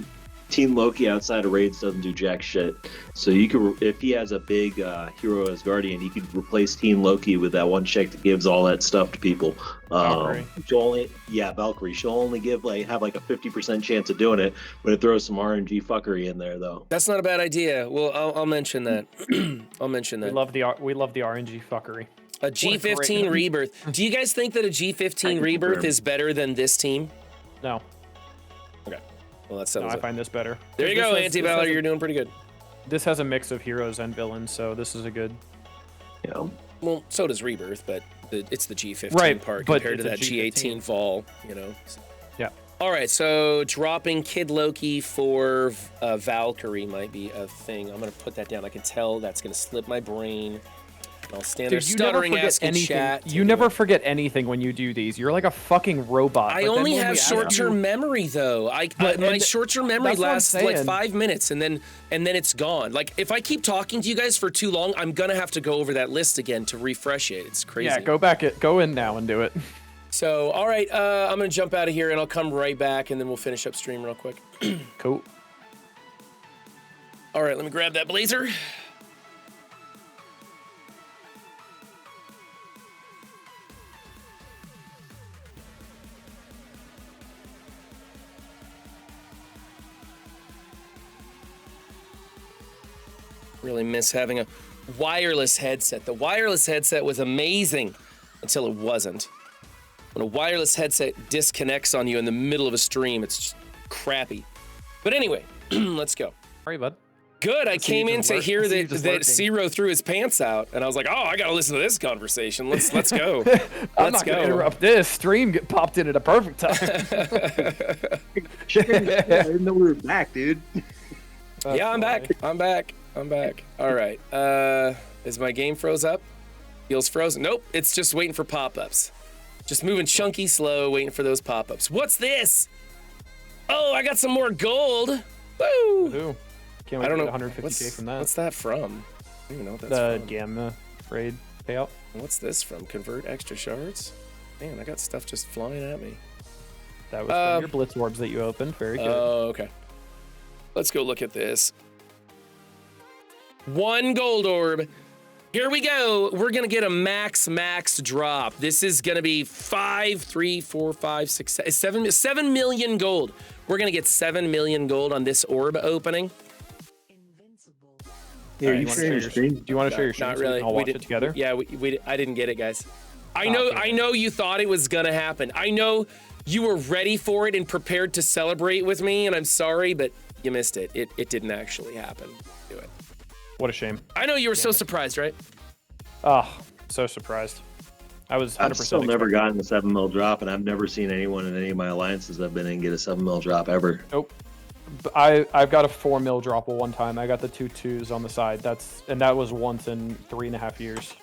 [SPEAKER 8] Team Loki outside of raids doesn't do jack shit. So you could, if he has a big hero as Guardian, you could replace Team Loki with that one chick that gives all that stuff to people.
[SPEAKER 6] Valkyrie.
[SPEAKER 8] Valkyrie. She'll only have like a 50% chance of doing it, but it throws some RNG fuckery in there though.
[SPEAKER 1] That's not a bad idea. Well, I'll mention that. I'll mention that.
[SPEAKER 6] We love the RNG fuckery.
[SPEAKER 1] A G15 Rebirth. Do you guys think that a G15 Rebirth is better than this team?
[SPEAKER 6] No.
[SPEAKER 1] Okay. Well, that
[SPEAKER 6] No,
[SPEAKER 1] settles
[SPEAKER 6] I
[SPEAKER 1] it.
[SPEAKER 6] find this better.
[SPEAKER 1] There you go, Anti-Valor. You're doing pretty good.
[SPEAKER 6] This has a mix of heroes and villains, so this is a good.
[SPEAKER 8] Yeah.
[SPEAKER 1] Well, so does Rebirth, but it's the G15
[SPEAKER 6] Right,
[SPEAKER 1] part
[SPEAKER 6] but
[SPEAKER 1] compared to that
[SPEAKER 6] it's a
[SPEAKER 1] G18 Vol, you know.
[SPEAKER 6] Yeah.
[SPEAKER 1] All right, so dropping Kid Loki for Valkyrie might be a thing. I'm going to put that down. I can tell that's going to slip my brain. I'll stand there stuttering, asking chat.
[SPEAKER 6] You never forget anything when you do these. You're like a fucking robot.
[SPEAKER 1] I only have short-term memory, though. My short-term memory lasts like 5 minutes, and then it's gone. Like, if I keep talking to you guys for too long, I'm gonna have to go over that list again to refresh it. It's crazy.
[SPEAKER 6] Yeah, go in now and do it.
[SPEAKER 1] So, all right, I'm gonna jump out of here, and I'll come right back, and then we'll finish up stream real quick.
[SPEAKER 6] Cool.
[SPEAKER 1] All right, let me grab that blazer. Really miss having a wireless headset. The wireless headset was amazing until it wasn't. When a wireless headset disconnects on you in the middle of a stream, it's just crappy. But anyway, let's go.
[SPEAKER 6] How are you, bud?
[SPEAKER 1] Good. I
[SPEAKER 6] see you
[SPEAKER 1] came in
[SPEAKER 6] just
[SPEAKER 1] to
[SPEAKER 6] lurk-
[SPEAKER 1] hear
[SPEAKER 6] I see you
[SPEAKER 1] that
[SPEAKER 6] just
[SPEAKER 1] that
[SPEAKER 6] lurking.
[SPEAKER 1] Zero threw his pants out, and I was like, "Oh, I gotta listen to this conversation. Let's go.
[SPEAKER 6] I'm
[SPEAKER 1] Let's
[SPEAKER 6] not gonna
[SPEAKER 1] go."
[SPEAKER 6] interrupt this. Stream get popped in at a perfect time.
[SPEAKER 8] I didn't know we were back, dude.
[SPEAKER 1] Yeah, I'm back. I'm back. All right. Is my game froze up? Feels frozen. Nope. It's just waiting for pop-ups. Just moving chunky slow, waiting for those pop-ups. What's this? Oh, I got some more gold. Woo!
[SPEAKER 6] Woohoo. Can't wait
[SPEAKER 1] I don't
[SPEAKER 6] to
[SPEAKER 1] know.
[SPEAKER 6] get 150k from that.
[SPEAKER 1] What's that from? I don't even know what that's
[SPEAKER 6] The
[SPEAKER 1] from.
[SPEAKER 6] Gamma raid payout.
[SPEAKER 1] What's this from? Convert extra shards? Man, I got stuff just flying at me.
[SPEAKER 6] That was from your Blitz orbs that you opened. Very good.
[SPEAKER 1] Oh, okay. Let's go look at this. 1 gold orb. Here we go. We're gonna get a max drop. This is gonna be 5, 3, 4, 5, 6, 7 million gold. We're gonna get 7 million gold on this orb opening.
[SPEAKER 8] Yeah,
[SPEAKER 1] Alright,
[SPEAKER 8] you
[SPEAKER 1] wanna
[SPEAKER 8] share your screen?
[SPEAKER 6] Do you want to share your screen?
[SPEAKER 1] Not
[SPEAKER 6] so we
[SPEAKER 1] really.
[SPEAKER 6] can all
[SPEAKER 1] We
[SPEAKER 6] watch
[SPEAKER 1] did-
[SPEAKER 6] it together.
[SPEAKER 1] Yeah, I didn't get it, guys. I
[SPEAKER 6] okay.
[SPEAKER 1] know you thought it was gonna happen. I know you were ready for it and prepared to celebrate with me, and I'm sorry, but you missed it. It didn't actually happen. Do it.
[SPEAKER 6] What a shame.
[SPEAKER 1] I know you were so surprised, right?
[SPEAKER 6] Oh, so surprised. I was 100%
[SPEAKER 8] I've still never
[SPEAKER 6] expecting-
[SPEAKER 8] gotten a 7 mil drop, and I've never seen anyone in any of my alliances I've been in get a 7 mil drop ever.
[SPEAKER 6] Nope. I've got a 4 mil drop one time. I got the 2/2s on the side. That was once in 3.5 years.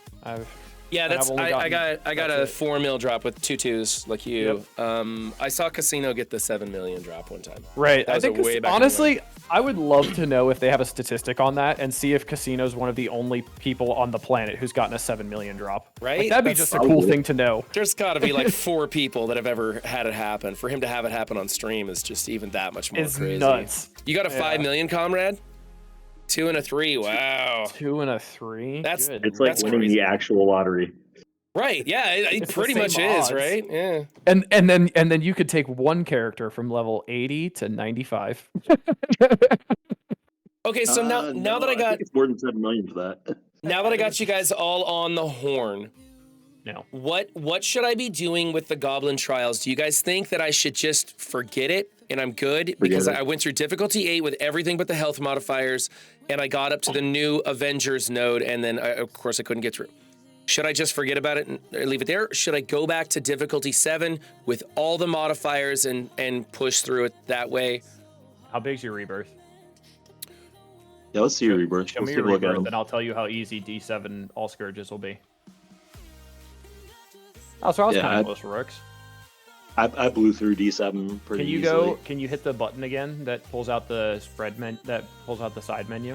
[SPEAKER 1] Yeah,
[SPEAKER 6] And
[SPEAKER 1] that's
[SPEAKER 6] I've only
[SPEAKER 1] I got
[SPEAKER 6] that's
[SPEAKER 1] a
[SPEAKER 6] it.
[SPEAKER 1] 4 mil drop with 2/2s like you. I saw Casino get the 7 million drop one time.
[SPEAKER 6] Right.
[SPEAKER 1] That
[SPEAKER 6] I
[SPEAKER 1] was a
[SPEAKER 6] think
[SPEAKER 1] way back in the
[SPEAKER 6] honestly, I would love to know if they have a statistic on that and see if Casino's one of the only people on the planet who's gotten a 7 million drop.
[SPEAKER 1] Right?
[SPEAKER 6] Like, that'd be
[SPEAKER 1] That's
[SPEAKER 6] just a
[SPEAKER 1] so
[SPEAKER 6] cool
[SPEAKER 1] cool.
[SPEAKER 6] thing to know.
[SPEAKER 1] There's got to be like 4 people that have ever had it happen. For him to have it happen on stream is just even that much more
[SPEAKER 6] It's
[SPEAKER 1] crazy.
[SPEAKER 6] nuts.
[SPEAKER 1] You got a 5
[SPEAKER 6] Yeah.
[SPEAKER 1] million, comrade? 2 and a 3. Wow.
[SPEAKER 6] 2 and a 3.
[SPEAKER 1] That's-
[SPEAKER 6] Good.
[SPEAKER 8] It's like
[SPEAKER 1] That's
[SPEAKER 8] winning
[SPEAKER 1] crazy.
[SPEAKER 8] the actual lottery.
[SPEAKER 1] Right. Yeah. It
[SPEAKER 6] It's the
[SPEAKER 1] pretty
[SPEAKER 6] same
[SPEAKER 1] much
[SPEAKER 6] odds.
[SPEAKER 1] is, right? Yeah.
[SPEAKER 6] And then you could take one character from level 80 to 95.
[SPEAKER 1] Okay. So now
[SPEAKER 8] No,
[SPEAKER 1] that I got
[SPEAKER 8] think it's more than 7 million for that.
[SPEAKER 1] now that I got you guys all on the horn.
[SPEAKER 6] No.
[SPEAKER 1] What should I be doing with the Goblin Trials? Do you guys think that I should just forget it and I'm good? Because
[SPEAKER 8] it.
[SPEAKER 1] I went through difficulty 8 with everything but the health modifiers, and I got up to the new Avengers node, and then of course I couldn't get through. Should I just forget about it and leave it there? Should I go back to difficulty 7 with all the modifiers and push through it that way?
[SPEAKER 6] How big's your rebirth?
[SPEAKER 8] Yeah, let's see your rebirth.
[SPEAKER 6] Show
[SPEAKER 8] Let's
[SPEAKER 6] me
[SPEAKER 8] take
[SPEAKER 6] your
[SPEAKER 8] a look at
[SPEAKER 6] rebirth,
[SPEAKER 8] them.
[SPEAKER 6] and I'll tell you how easy D7 all scourges will be. Oh, so I was
[SPEAKER 8] Yeah,
[SPEAKER 6] kind
[SPEAKER 8] I-
[SPEAKER 6] of close for Rooks.
[SPEAKER 8] I blew through D7 pretty
[SPEAKER 6] Can you
[SPEAKER 8] easily.
[SPEAKER 6] go? Can you hit the button again that pulls out the that pulls out the side menu,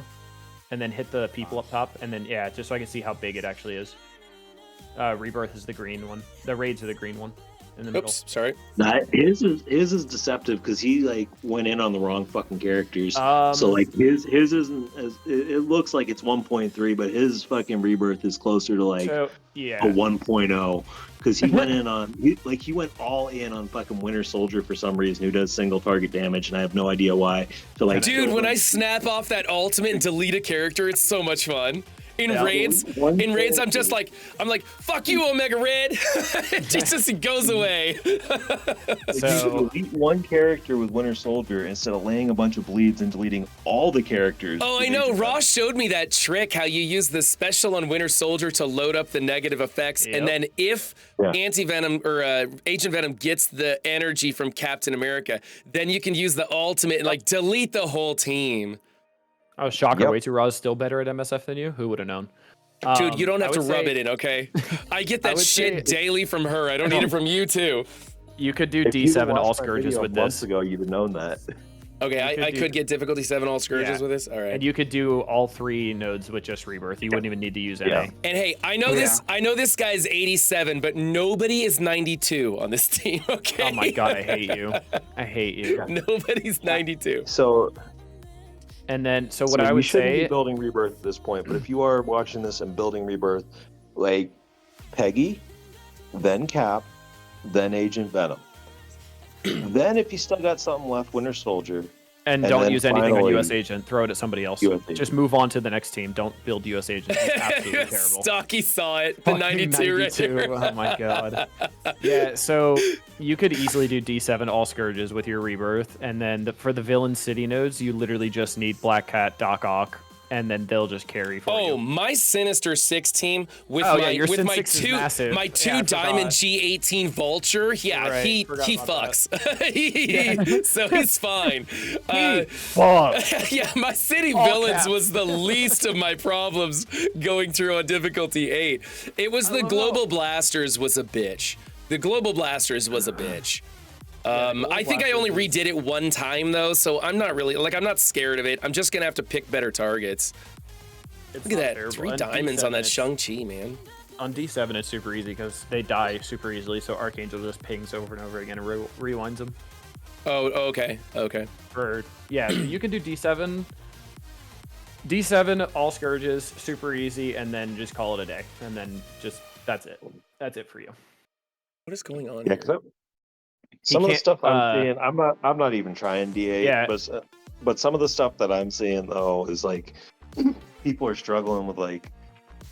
[SPEAKER 6] and then hit the people up top, and then yeah, just so I can see how big it actually is. Rebirth is the green one. The raids are the green one in the middle.
[SPEAKER 1] Oops, sorry.
[SPEAKER 8] Nah, his is deceptive because he like went in on the wrong fucking characters.
[SPEAKER 6] Um,
[SPEAKER 8] So like his isn't as it looks like it's 1.3, but his fucking rebirth is closer to like
[SPEAKER 6] So yeah,
[SPEAKER 8] a 1.0 because he went in on he went all in on fucking Winter Soldier for some reason who does single target damage, and I have no idea why. So like,
[SPEAKER 1] Dude, when I snap off that ultimate and delete a character, it's so much fun. In
[SPEAKER 6] Yeah.
[SPEAKER 1] raids, I'm just like, fuck you, Omega Red. It just goes away.
[SPEAKER 6] So
[SPEAKER 8] delete one character with Winter Soldier instead of laying a bunch of bleeds and deleting all the characters.
[SPEAKER 1] Oh, I know. Ross showed me that trick, how you use the special on Winter Soldier to load up the negative effects.
[SPEAKER 6] Yep.
[SPEAKER 1] And then if
[SPEAKER 8] Yeah.
[SPEAKER 1] Anti-Venom or Agent Venom gets the energy from Captain America, then you can use the ultimate and like delete the whole team.
[SPEAKER 6] oh, shocker!
[SPEAKER 8] Yep.
[SPEAKER 6] Way too raw is still better at MSF than you. Who would have known?
[SPEAKER 1] Dude, you don't have
[SPEAKER 6] I
[SPEAKER 1] to
[SPEAKER 6] would
[SPEAKER 1] rub
[SPEAKER 6] say
[SPEAKER 1] it in, okay? I get
[SPEAKER 6] I
[SPEAKER 1] that
[SPEAKER 6] would
[SPEAKER 1] shit
[SPEAKER 6] say-
[SPEAKER 1] daily from her. I don't need it from you, too.
[SPEAKER 6] You could do
[SPEAKER 10] If you'd
[SPEAKER 6] D7 all
[SPEAKER 10] watched my
[SPEAKER 6] scourges
[SPEAKER 10] video
[SPEAKER 6] with
[SPEAKER 10] months
[SPEAKER 6] this,
[SPEAKER 10] ago, you'd have known that.
[SPEAKER 1] Okay,
[SPEAKER 6] You could
[SPEAKER 1] I
[SPEAKER 6] do-
[SPEAKER 1] could get difficulty 7 all scourges
[SPEAKER 6] Yeah.
[SPEAKER 1] with this. All right.
[SPEAKER 6] and you could do all 3 nodes with just rebirth. You wouldn't even need to use NA.
[SPEAKER 10] Yeah.
[SPEAKER 1] And hey, I know this guy's 87, but nobody is 92 on this team, okay?
[SPEAKER 6] Oh my god, I hate you. I hate you.
[SPEAKER 1] Nobody's 92.
[SPEAKER 10] So,
[SPEAKER 6] And then, so what
[SPEAKER 10] so
[SPEAKER 6] I
[SPEAKER 10] you
[SPEAKER 6] would
[SPEAKER 10] shouldn't
[SPEAKER 6] say,
[SPEAKER 10] be building Rebirth at this point, but if you are watching this and building Rebirth, like Peggy, then Cap, then Agent Venom. Then if you still got something left, Winter Soldier,
[SPEAKER 6] And
[SPEAKER 10] And
[SPEAKER 6] don't
[SPEAKER 10] then
[SPEAKER 6] use anything on
[SPEAKER 10] finally-
[SPEAKER 6] US Agent. Throw it at somebody else.
[SPEAKER 10] US Agent.
[SPEAKER 6] Just move on to the next team. Don't build US Agent. It's absolutely terrible.
[SPEAKER 1] Stocky saw it. The
[SPEAKER 6] Fucking
[SPEAKER 1] 92 right
[SPEAKER 6] Oh my god. Yeah, so you could easily do D7 all Scourges with your Rebirth, and then for the Villain City nodes, you literally just need Black Cat, Doc Ock, and then they'll just carry for you.
[SPEAKER 1] Oh, my Sinister 6 team with
[SPEAKER 6] Oh, yeah,
[SPEAKER 1] my
[SPEAKER 6] your
[SPEAKER 1] with
[SPEAKER 6] Sin
[SPEAKER 1] my
[SPEAKER 6] 6 is
[SPEAKER 1] two
[SPEAKER 6] massive.
[SPEAKER 1] my
[SPEAKER 6] Yeah,
[SPEAKER 1] two
[SPEAKER 6] I
[SPEAKER 1] diamond
[SPEAKER 6] forgot.
[SPEAKER 1] G18 Vulture. Yeah,
[SPEAKER 6] Right,
[SPEAKER 1] he
[SPEAKER 6] forgot about
[SPEAKER 1] fucks. So he's fine.
[SPEAKER 6] Fuck.
[SPEAKER 1] Yeah, my city
[SPEAKER 6] All
[SPEAKER 1] villains
[SPEAKER 6] caps.
[SPEAKER 1] was the least of my problems going through on difficulty 8. It was the Global Blasters was a bitch. The Global Blasters was a bitch. I think I only redid it one time though, so I'm not really I'm not scared of it. I'm just gonna have to pick better targets. Look at that,
[SPEAKER 6] terrible.
[SPEAKER 1] 3
[SPEAKER 6] On
[SPEAKER 1] diamonds on that
[SPEAKER 6] D7,
[SPEAKER 1] Shang-Chi, man.
[SPEAKER 6] On D7, it's super easy because they die super easily, so Archangel just pings over and over again and rewinds them.
[SPEAKER 1] Oh, okay, okay.
[SPEAKER 6] Yeah, you can do D7. D7, all Scourges, super easy, and then just call it a day. And then just, that's it. That's it for you.
[SPEAKER 1] What is going on
[SPEAKER 10] Yeah,
[SPEAKER 1] here?
[SPEAKER 10] because some of the
[SPEAKER 6] can't,
[SPEAKER 10] stuff I'm seeing, I'm not even trying D8.
[SPEAKER 6] Yeah.
[SPEAKER 10] But some of the stuff that I'm seeing though is like people are struggling with like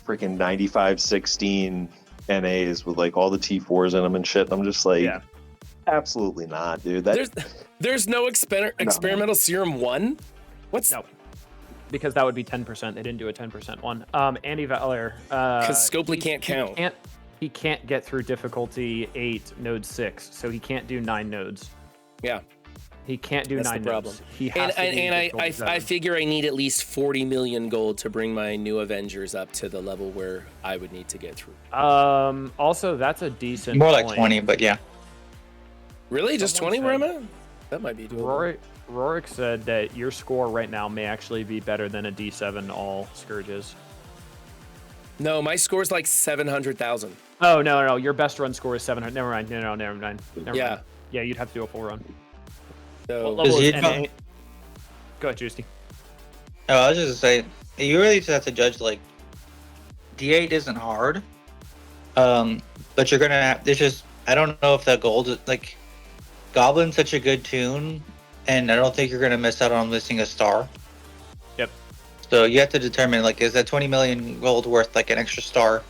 [SPEAKER 10] freaking 95-16 NAs with like all the T4s in them and shit. I'm just like,
[SPEAKER 6] Yeah.
[SPEAKER 10] absolutely not, dude.
[SPEAKER 1] There's no experimental serum 1? What's
[SPEAKER 6] No. Because that would be 10%. They didn't do a 10% one. Andy Valor.
[SPEAKER 1] Because Scopely can't count.
[SPEAKER 6] He can't get through difficulty 8, node 6, so he can't do 9 nodes.
[SPEAKER 1] Yeah.
[SPEAKER 6] He can't do
[SPEAKER 1] That's
[SPEAKER 6] 9
[SPEAKER 1] the problem.
[SPEAKER 6] nodes. He has to do
[SPEAKER 1] And
[SPEAKER 6] difficulty
[SPEAKER 1] I
[SPEAKER 6] 7.
[SPEAKER 1] figure I need at least 40 million gold to bring my new Avengers up to the level where I would need to get through.
[SPEAKER 6] Also, that's a decent
[SPEAKER 11] More like
[SPEAKER 6] point.
[SPEAKER 11] 20, but yeah.
[SPEAKER 1] Really? Just
[SPEAKER 6] Someone
[SPEAKER 1] 20 where I'm
[SPEAKER 6] said-
[SPEAKER 1] at? That might be doable.
[SPEAKER 6] Rorik said that your score right now may actually be better than a D7 all Scourges.
[SPEAKER 1] No, my score's like 700,000.
[SPEAKER 6] Oh, no. Your best run score is 700. Never mind. No, never mind.
[SPEAKER 1] Yeah.
[SPEAKER 6] Mind. Yeah, you'd have to do a full run.
[SPEAKER 1] So,
[SPEAKER 6] What level
[SPEAKER 11] he
[SPEAKER 6] is
[SPEAKER 11] not-
[SPEAKER 6] NA? Go ahead, Juicy.
[SPEAKER 11] No, I was just gonna say, you really just have to judge like D8 isn't hard, but you're gonna have. There's just I don't know if that gold is like Goblin's such a good tune, and I don't think you're gonna miss out on missing a star.
[SPEAKER 6] Yep.
[SPEAKER 11] So you have to determine like is that 20 million gold worth like an extra star?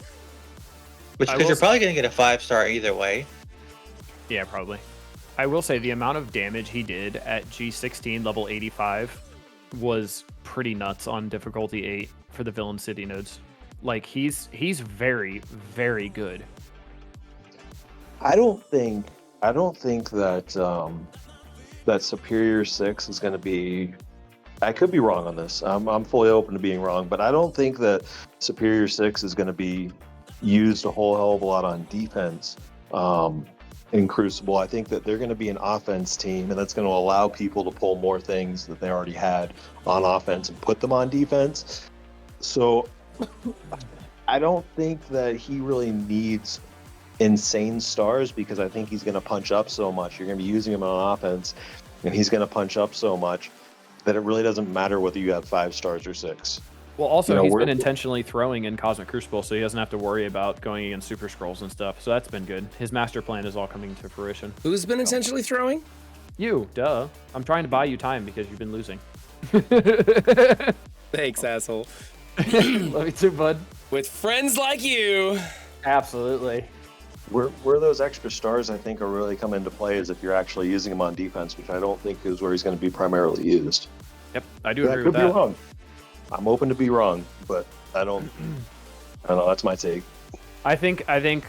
[SPEAKER 11] Which
[SPEAKER 6] I
[SPEAKER 11] because
[SPEAKER 6] will
[SPEAKER 11] you're
[SPEAKER 6] s-
[SPEAKER 11] probably gonna get a 5-star either way.
[SPEAKER 6] Yeah, probably. I will say the amount of damage he did at G16 level 85 was pretty nuts on difficulty 8 for the Villain City nodes. Like he's very, very good.
[SPEAKER 10] I don't think that that Superior 6 is going to be. I could be wrong on this. I'm fully open to being wrong, but I don't think that Superior 6 is going to be used a whole hell of a lot on defense in Crucible. I think that they're going to be an offense team, and that's going to allow people to pull more things that they already had on offense and put them on defense. So I don't think that he really needs insane stars because I think he's going to punch up so much. You're going to be using him on offense, and he's going to punch up so much that it really doesn't matter whether you have 5 stars or 6.
[SPEAKER 6] Well, also,
[SPEAKER 10] You know,
[SPEAKER 6] he's
[SPEAKER 10] we're-
[SPEAKER 6] been intentionally throwing in Cosmic Crucible, so he doesn't have to worry about going against Super Scrolls and stuff. So that's been good. His master plan is all coming to fruition.
[SPEAKER 1] who's been intentionally throwing?
[SPEAKER 6] You, duh. I'm trying to buy you time because you've been losing.
[SPEAKER 1] Thanks, asshole.
[SPEAKER 6] Love you too, bud.
[SPEAKER 1] With friends like you.
[SPEAKER 6] Absolutely.
[SPEAKER 10] Where those extra stars, I think, are really come into play is if you're actually using him on defense, which I don't think is where he's going to be primarily used.
[SPEAKER 6] Yep, I do
[SPEAKER 10] But
[SPEAKER 6] agree
[SPEAKER 10] I could
[SPEAKER 6] with
[SPEAKER 10] be
[SPEAKER 6] that.
[SPEAKER 10] wrong. I'm open to be wrong, but I don't know. That's my take.
[SPEAKER 6] I think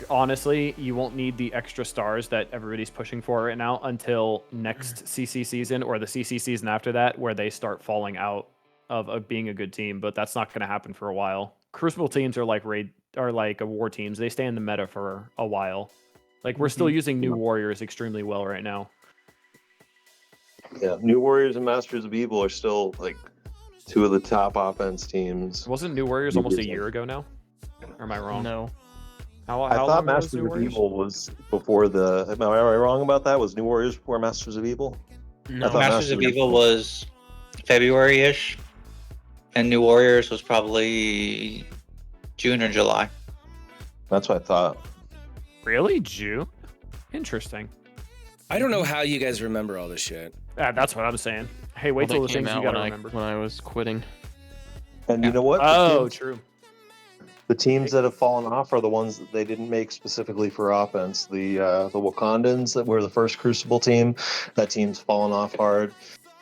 [SPEAKER 6] honestly, you won't need the extra stars that everybody's pushing for right now until next CC season or the CC season after that, where they start falling out of being a good team. But that's not going to happen for a while. Crucible teams are like war teams. They stay in the meta for a while. Like we're still using New Warriors extremely well right now.
[SPEAKER 10] Yeah, New Warriors and Masters of Evil are still like 2 of the top offense teams.
[SPEAKER 6] Wasn't New Warriors almost a year ago now? Or am I wrong?
[SPEAKER 9] No.
[SPEAKER 6] How
[SPEAKER 10] I
[SPEAKER 6] long
[SPEAKER 10] thought
[SPEAKER 6] ago was
[SPEAKER 10] Masters
[SPEAKER 6] New
[SPEAKER 10] of
[SPEAKER 6] Warriors?
[SPEAKER 10] Evil was before the. Am I wrong about that? Was New Warriors before Masters of Evil?
[SPEAKER 9] No.
[SPEAKER 10] I thought
[SPEAKER 11] Masters of Evil was February-ish, and New Warriors was probably June or July.
[SPEAKER 10] That's what I thought.
[SPEAKER 6] Really? June? Interesting.
[SPEAKER 1] I don't know how you guys remember all this shit.
[SPEAKER 6] That's what I'm saying. Hey, wait till the things you gotta remember.
[SPEAKER 9] When I was quitting.
[SPEAKER 10] And you know what?
[SPEAKER 6] Oh, true.
[SPEAKER 10] The teams that have fallen off are the ones that they didn't make specifically for offense. The Wakandans that were the first Crucible team, that team's fallen off hard.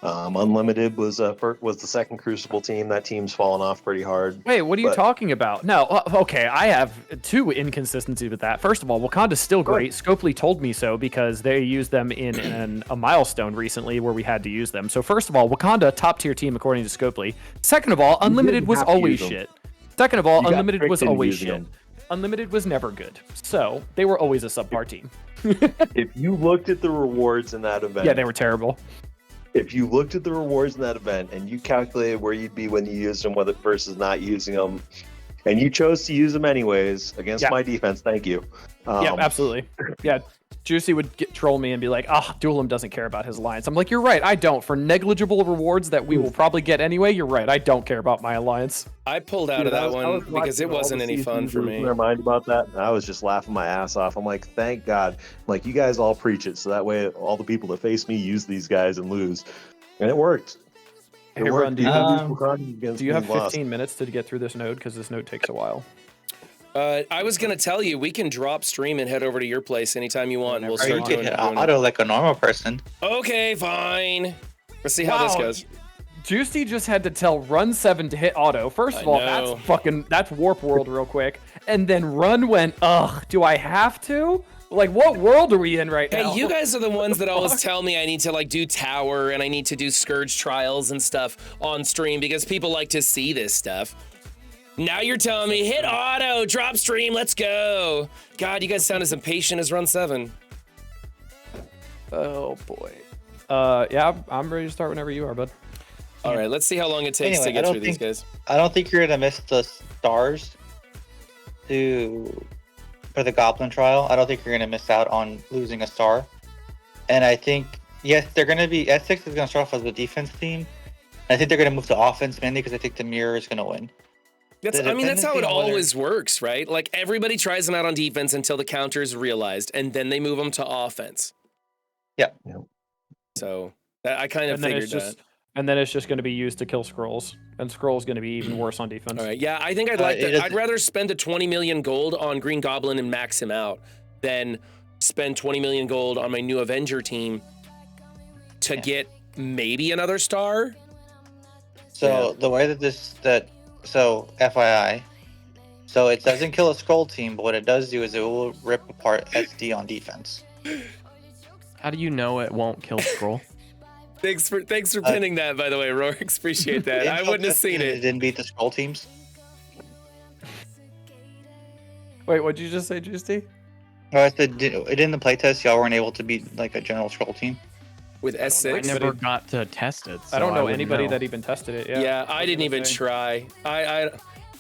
[SPEAKER 10] Unlimited was the second Crucible team. That team's fallen off pretty hard.
[SPEAKER 6] Wait, what are you talking about? No, okay, I have two inconsistencies with that. First of all, Wakanda's still great. Scopely told me so because they used them in a milestone recently where we had to use them. So first of all, Wakanda, top tier team according to Scopely. Second of all, Unlimited was always shit. Second of all, Unlimited was always shit. Unlimited was never good. So they were always a subpar team.
[SPEAKER 10] If you looked at the rewards in that event.
[SPEAKER 6] Yeah, they were terrible.
[SPEAKER 10] If you looked at the rewards in that event and you calculated where you'd be when you used them versus not using them, and you chose to use them anyways against my defense, thank you.
[SPEAKER 6] Yeah, absolutely. Yeah, Juicy would troll me and be like, Duelim doesn't care about his alliance. I'm like, you're right, I don't. For negligible rewards that we will probably get anyway, you're right, I don't care about my alliance.
[SPEAKER 1] I pulled out of that one because it wasn't any fun for me.
[SPEAKER 10] Their mind about that, and I was just laughing my ass off. I'm like, thank God. Like, you guys all preach it, so that way all the people that face me use these guys and lose. And it worked.
[SPEAKER 6] Hey, Ron, do you have 15 minutes to get through this node? Because this node takes a while.
[SPEAKER 1] I was gonna tell you, we can drop stream and head over to your place anytime you want. And we'll start doing
[SPEAKER 11] auto like a normal person.
[SPEAKER 1] Okay, fine. Let's see how this goes.
[SPEAKER 6] Juicy just had to tell Run 7 to hit auto. First of all, that's Warp World real quick. And then Run went, do I have to? Like, what world are we in right now?
[SPEAKER 1] Hey, you guys are the ones that always tell me I need to like do tower and I need to do Scourge trials and stuff on stream because people like to see this stuff. Now you're telling me, hit auto, drop stream, let's go. God, you guys sound as impatient as Run 7.
[SPEAKER 6] Oh, boy. Yeah, I'm ready to start whenever you are, bud.
[SPEAKER 1] All right, let's see how long it takes to get through these guys.
[SPEAKER 11] I don't think you're going to miss the stars for the Goblin trial. I don't think you're going to miss out on losing a star. And I think, yes, they're going to be, S6 is going to start off as a defense team. I think they're going to move to offense mainly because I think the mirror is going to win.
[SPEAKER 1] That's how it always works, right? Like everybody tries them out on defense until the counter is realized, and then they move them to offense.
[SPEAKER 11] Yeah.
[SPEAKER 1] So I kind of figured that.
[SPEAKER 6] And then it's just going to be used to kill Scrolls, and Scrolls going to be even worse on defense.
[SPEAKER 1] All right, yeah, I think I'd like that. I'd rather spend a 20 million gold on Green Goblin and max him out than spend 20 million gold on my new Avenger team to get maybe another star.
[SPEAKER 11] So the way that so FYI, so it doesn't kill a Scroll team, but what it does do is it will rip apart SD on defense.
[SPEAKER 9] How do you know it won't kill Scroll?
[SPEAKER 1] Thanks for pinning that, by the way, Rorix. Appreciate that. I wouldn't have seen it.
[SPEAKER 11] It didn't beat the Scroll teams.
[SPEAKER 6] Wait, what'd you just say, Juicy?
[SPEAKER 11] Oh, I said in the playtest, y'all weren't able to beat like a general Scroll team.
[SPEAKER 1] With S6?
[SPEAKER 9] I never got to test it. So
[SPEAKER 6] I don't know anybody that even tested it.
[SPEAKER 1] Yeah, I didn't even try.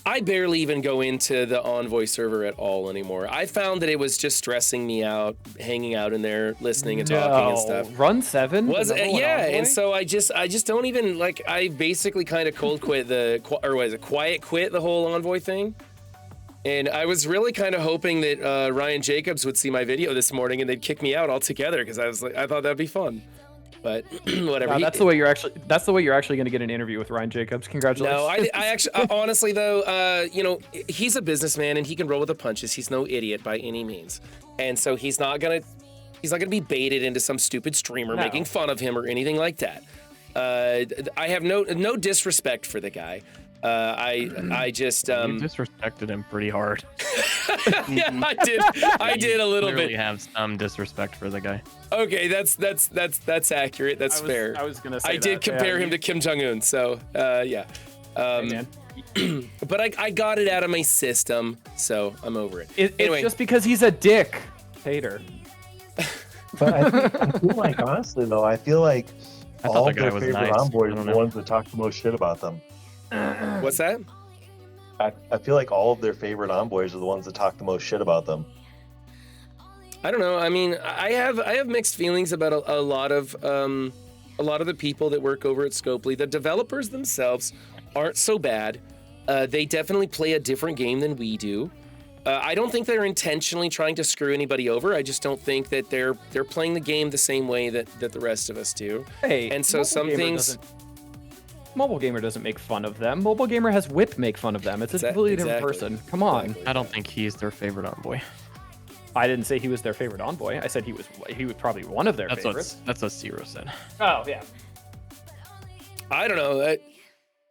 [SPEAKER 1] I barely even go into the Envoy server at all anymore. I found that it was just stressing me out, hanging out in there, listening and talking and stuff.
[SPEAKER 6] Run 7?
[SPEAKER 1] Was it? Yeah, and so I just don't even like. I basically kind of cold quit quiet quit the whole Envoy thing. And I was really kind of hoping that Ryan Jacobs would see my video this morning and they'd kick me out altogether because I thought that'd be fun. But whatever.
[SPEAKER 6] That's the way you're actually going to get an interview with Ryan Jacobs. Congratulations.
[SPEAKER 1] No, I actually honestly though, he's a businessman and he can roll with the punches. He's no idiot by any means, and so he's not gonna be baited into some stupid streamer making fun of him or anything like that. I have no disrespect for the guy. I just
[SPEAKER 9] you disrespected him pretty hard.
[SPEAKER 1] Yeah, I did a little bit.
[SPEAKER 9] You have some disrespect for the guy.
[SPEAKER 1] Okay, that's accurate. That's fair.
[SPEAKER 6] I was gonna say
[SPEAKER 1] I did compare him to Kim Jong-un, so yeah. But I got it out of my system, so I'm over it.
[SPEAKER 6] It's just because he's a dick. Hater.
[SPEAKER 10] But I feel like, honestly though, I feel like all of their favorite envoys are the ones that talk the most shit about them.
[SPEAKER 1] What's that?
[SPEAKER 10] I feel like all of their favorite envoys are the ones that talk the most shit about them.
[SPEAKER 1] I don't know. I mean, I have mixed feelings about a lot of the people that work over at Scopely. The developers themselves aren't so bad. They definitely play a different game than we do. I don't think they're intentionally trying to screw anybody over. I just don't think that they're playing the game the same way that the rest of us do.
[SPEAKER 6] Hey,
[SPEAKER 1] and so some things.
[SPEAKER 6] Mobile Gamer doesn't make fun of them. Mobile Gamer has Whip make fun of them. It's a completely different person. Come on.
[SPEAKER 9] I don't think he's their favorite envoy.
[SPEAKER 6] I didn't say he was their favorite envoy. I said he was probably one of their favorites.
[SPEAKER 9] That's what Zero said.
[SPEAKER 6] Oh yeah.
[SPEAKER 1] I don't know.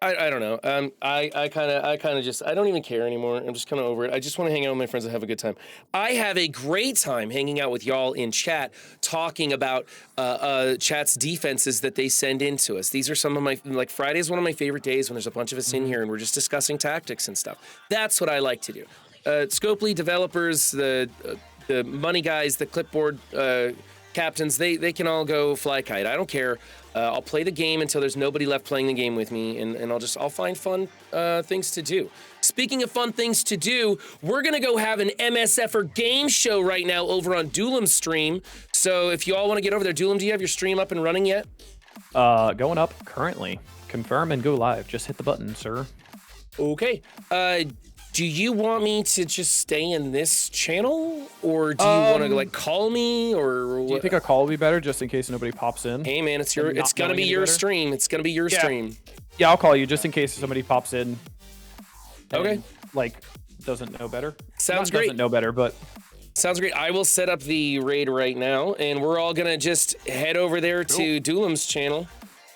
[SPEAKER 1] I don't know. I kind of just, I don't even care anymore. I'm just kind of over it. I just want to hang out with my friends and have a good time. I have a great time hanging out with y'all in chat, talking about chat's defenses that they send in to us. These are some of my, like Friday is one of my favorite days when there's a bunch of us in here and we're just discussing tactics and stuff. That's what I like to do. Scopely developers, the money guys, the clipboard captains, they can all go fly kite. I don't care. I'll play the game until there's nobody left playing the game with me, and I'll find fun things to do. Speaking of fun things to do, we're gonna go have an MSFer game show right now over on Duelim's stream. So if you all want to get over there, Duelim, do you have your stream up and running yet?
[SPEAKER 6] Going up currently. Confirm and go live. Just hit the button, sir.
[SPEAKER 1] Okay. Do you want me to just stay in this channel, or do you want to like call me, or what?
[SPEAKER 6] Do you think a call would be better, just in case nobody pops in?
[SPEAKER 1] Hey man, it's gonna be your stream. It's gonna be your stream.
[SPEAKER 6] Yeah, I'll call you just in case somebody pops in.
[SPEAKER 1] Okay.
[SPEAKER 6] Like doesn't know better.
[SPEAKER 1] Sounds great.
[SPEAKER 6] Doesn't know better, but
[SPEAKER 1] sounds great. I will set up the raid right now, and we're all gonna just head over there to Duelim's channel.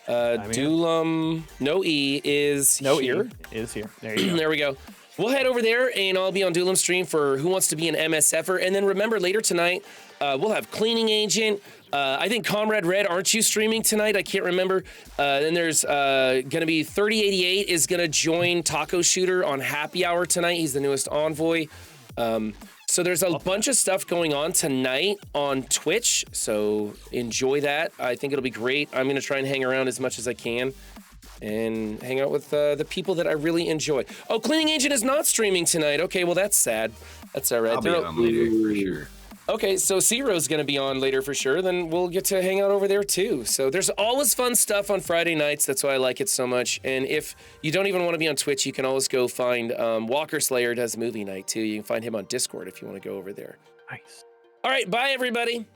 [SPEAKER 1] Duelim, no E is here.
[SPEAKER 6] Is here. There you go.
[SPEAKER 1] There we go. We'll head over there, and I'll be on Duelim's stream for Who Wants to Be an MSFer. And then remember, later tonight, we'll have Cleaning Agent. I think Comrade Red, aren't you streaming tonight? I can't remember. Then there's going to be 3088 is going to join Taco Shooter on Happy Hour tonight. He's the newest envoy. So there's a bunch of stuff going on tonight on Twitch. So enjoy that. I think it'll be great. I'm going to try and hang around as much as I can and hang out with the people that I really enjoy. Oh, Cleaning Agent is not streaming tonight. Okay, well, that's sad. That's all right.
[SPEAKER 12] I'll be on later for sure.
[SPEAKER 1] Okay, so Zero's going to be on later for sure. Then we'll get to hang out over there too. So there's always fun stuff on Friday nights. That's why I like it so much. And if you don't even want to be on Twitch, you can always go find Walker Slayer does movie night too. You can find him on Discord if you want to go over there.
[SPEAKER 6] Nice.
[SPEAKER 1] All right, bye everybody.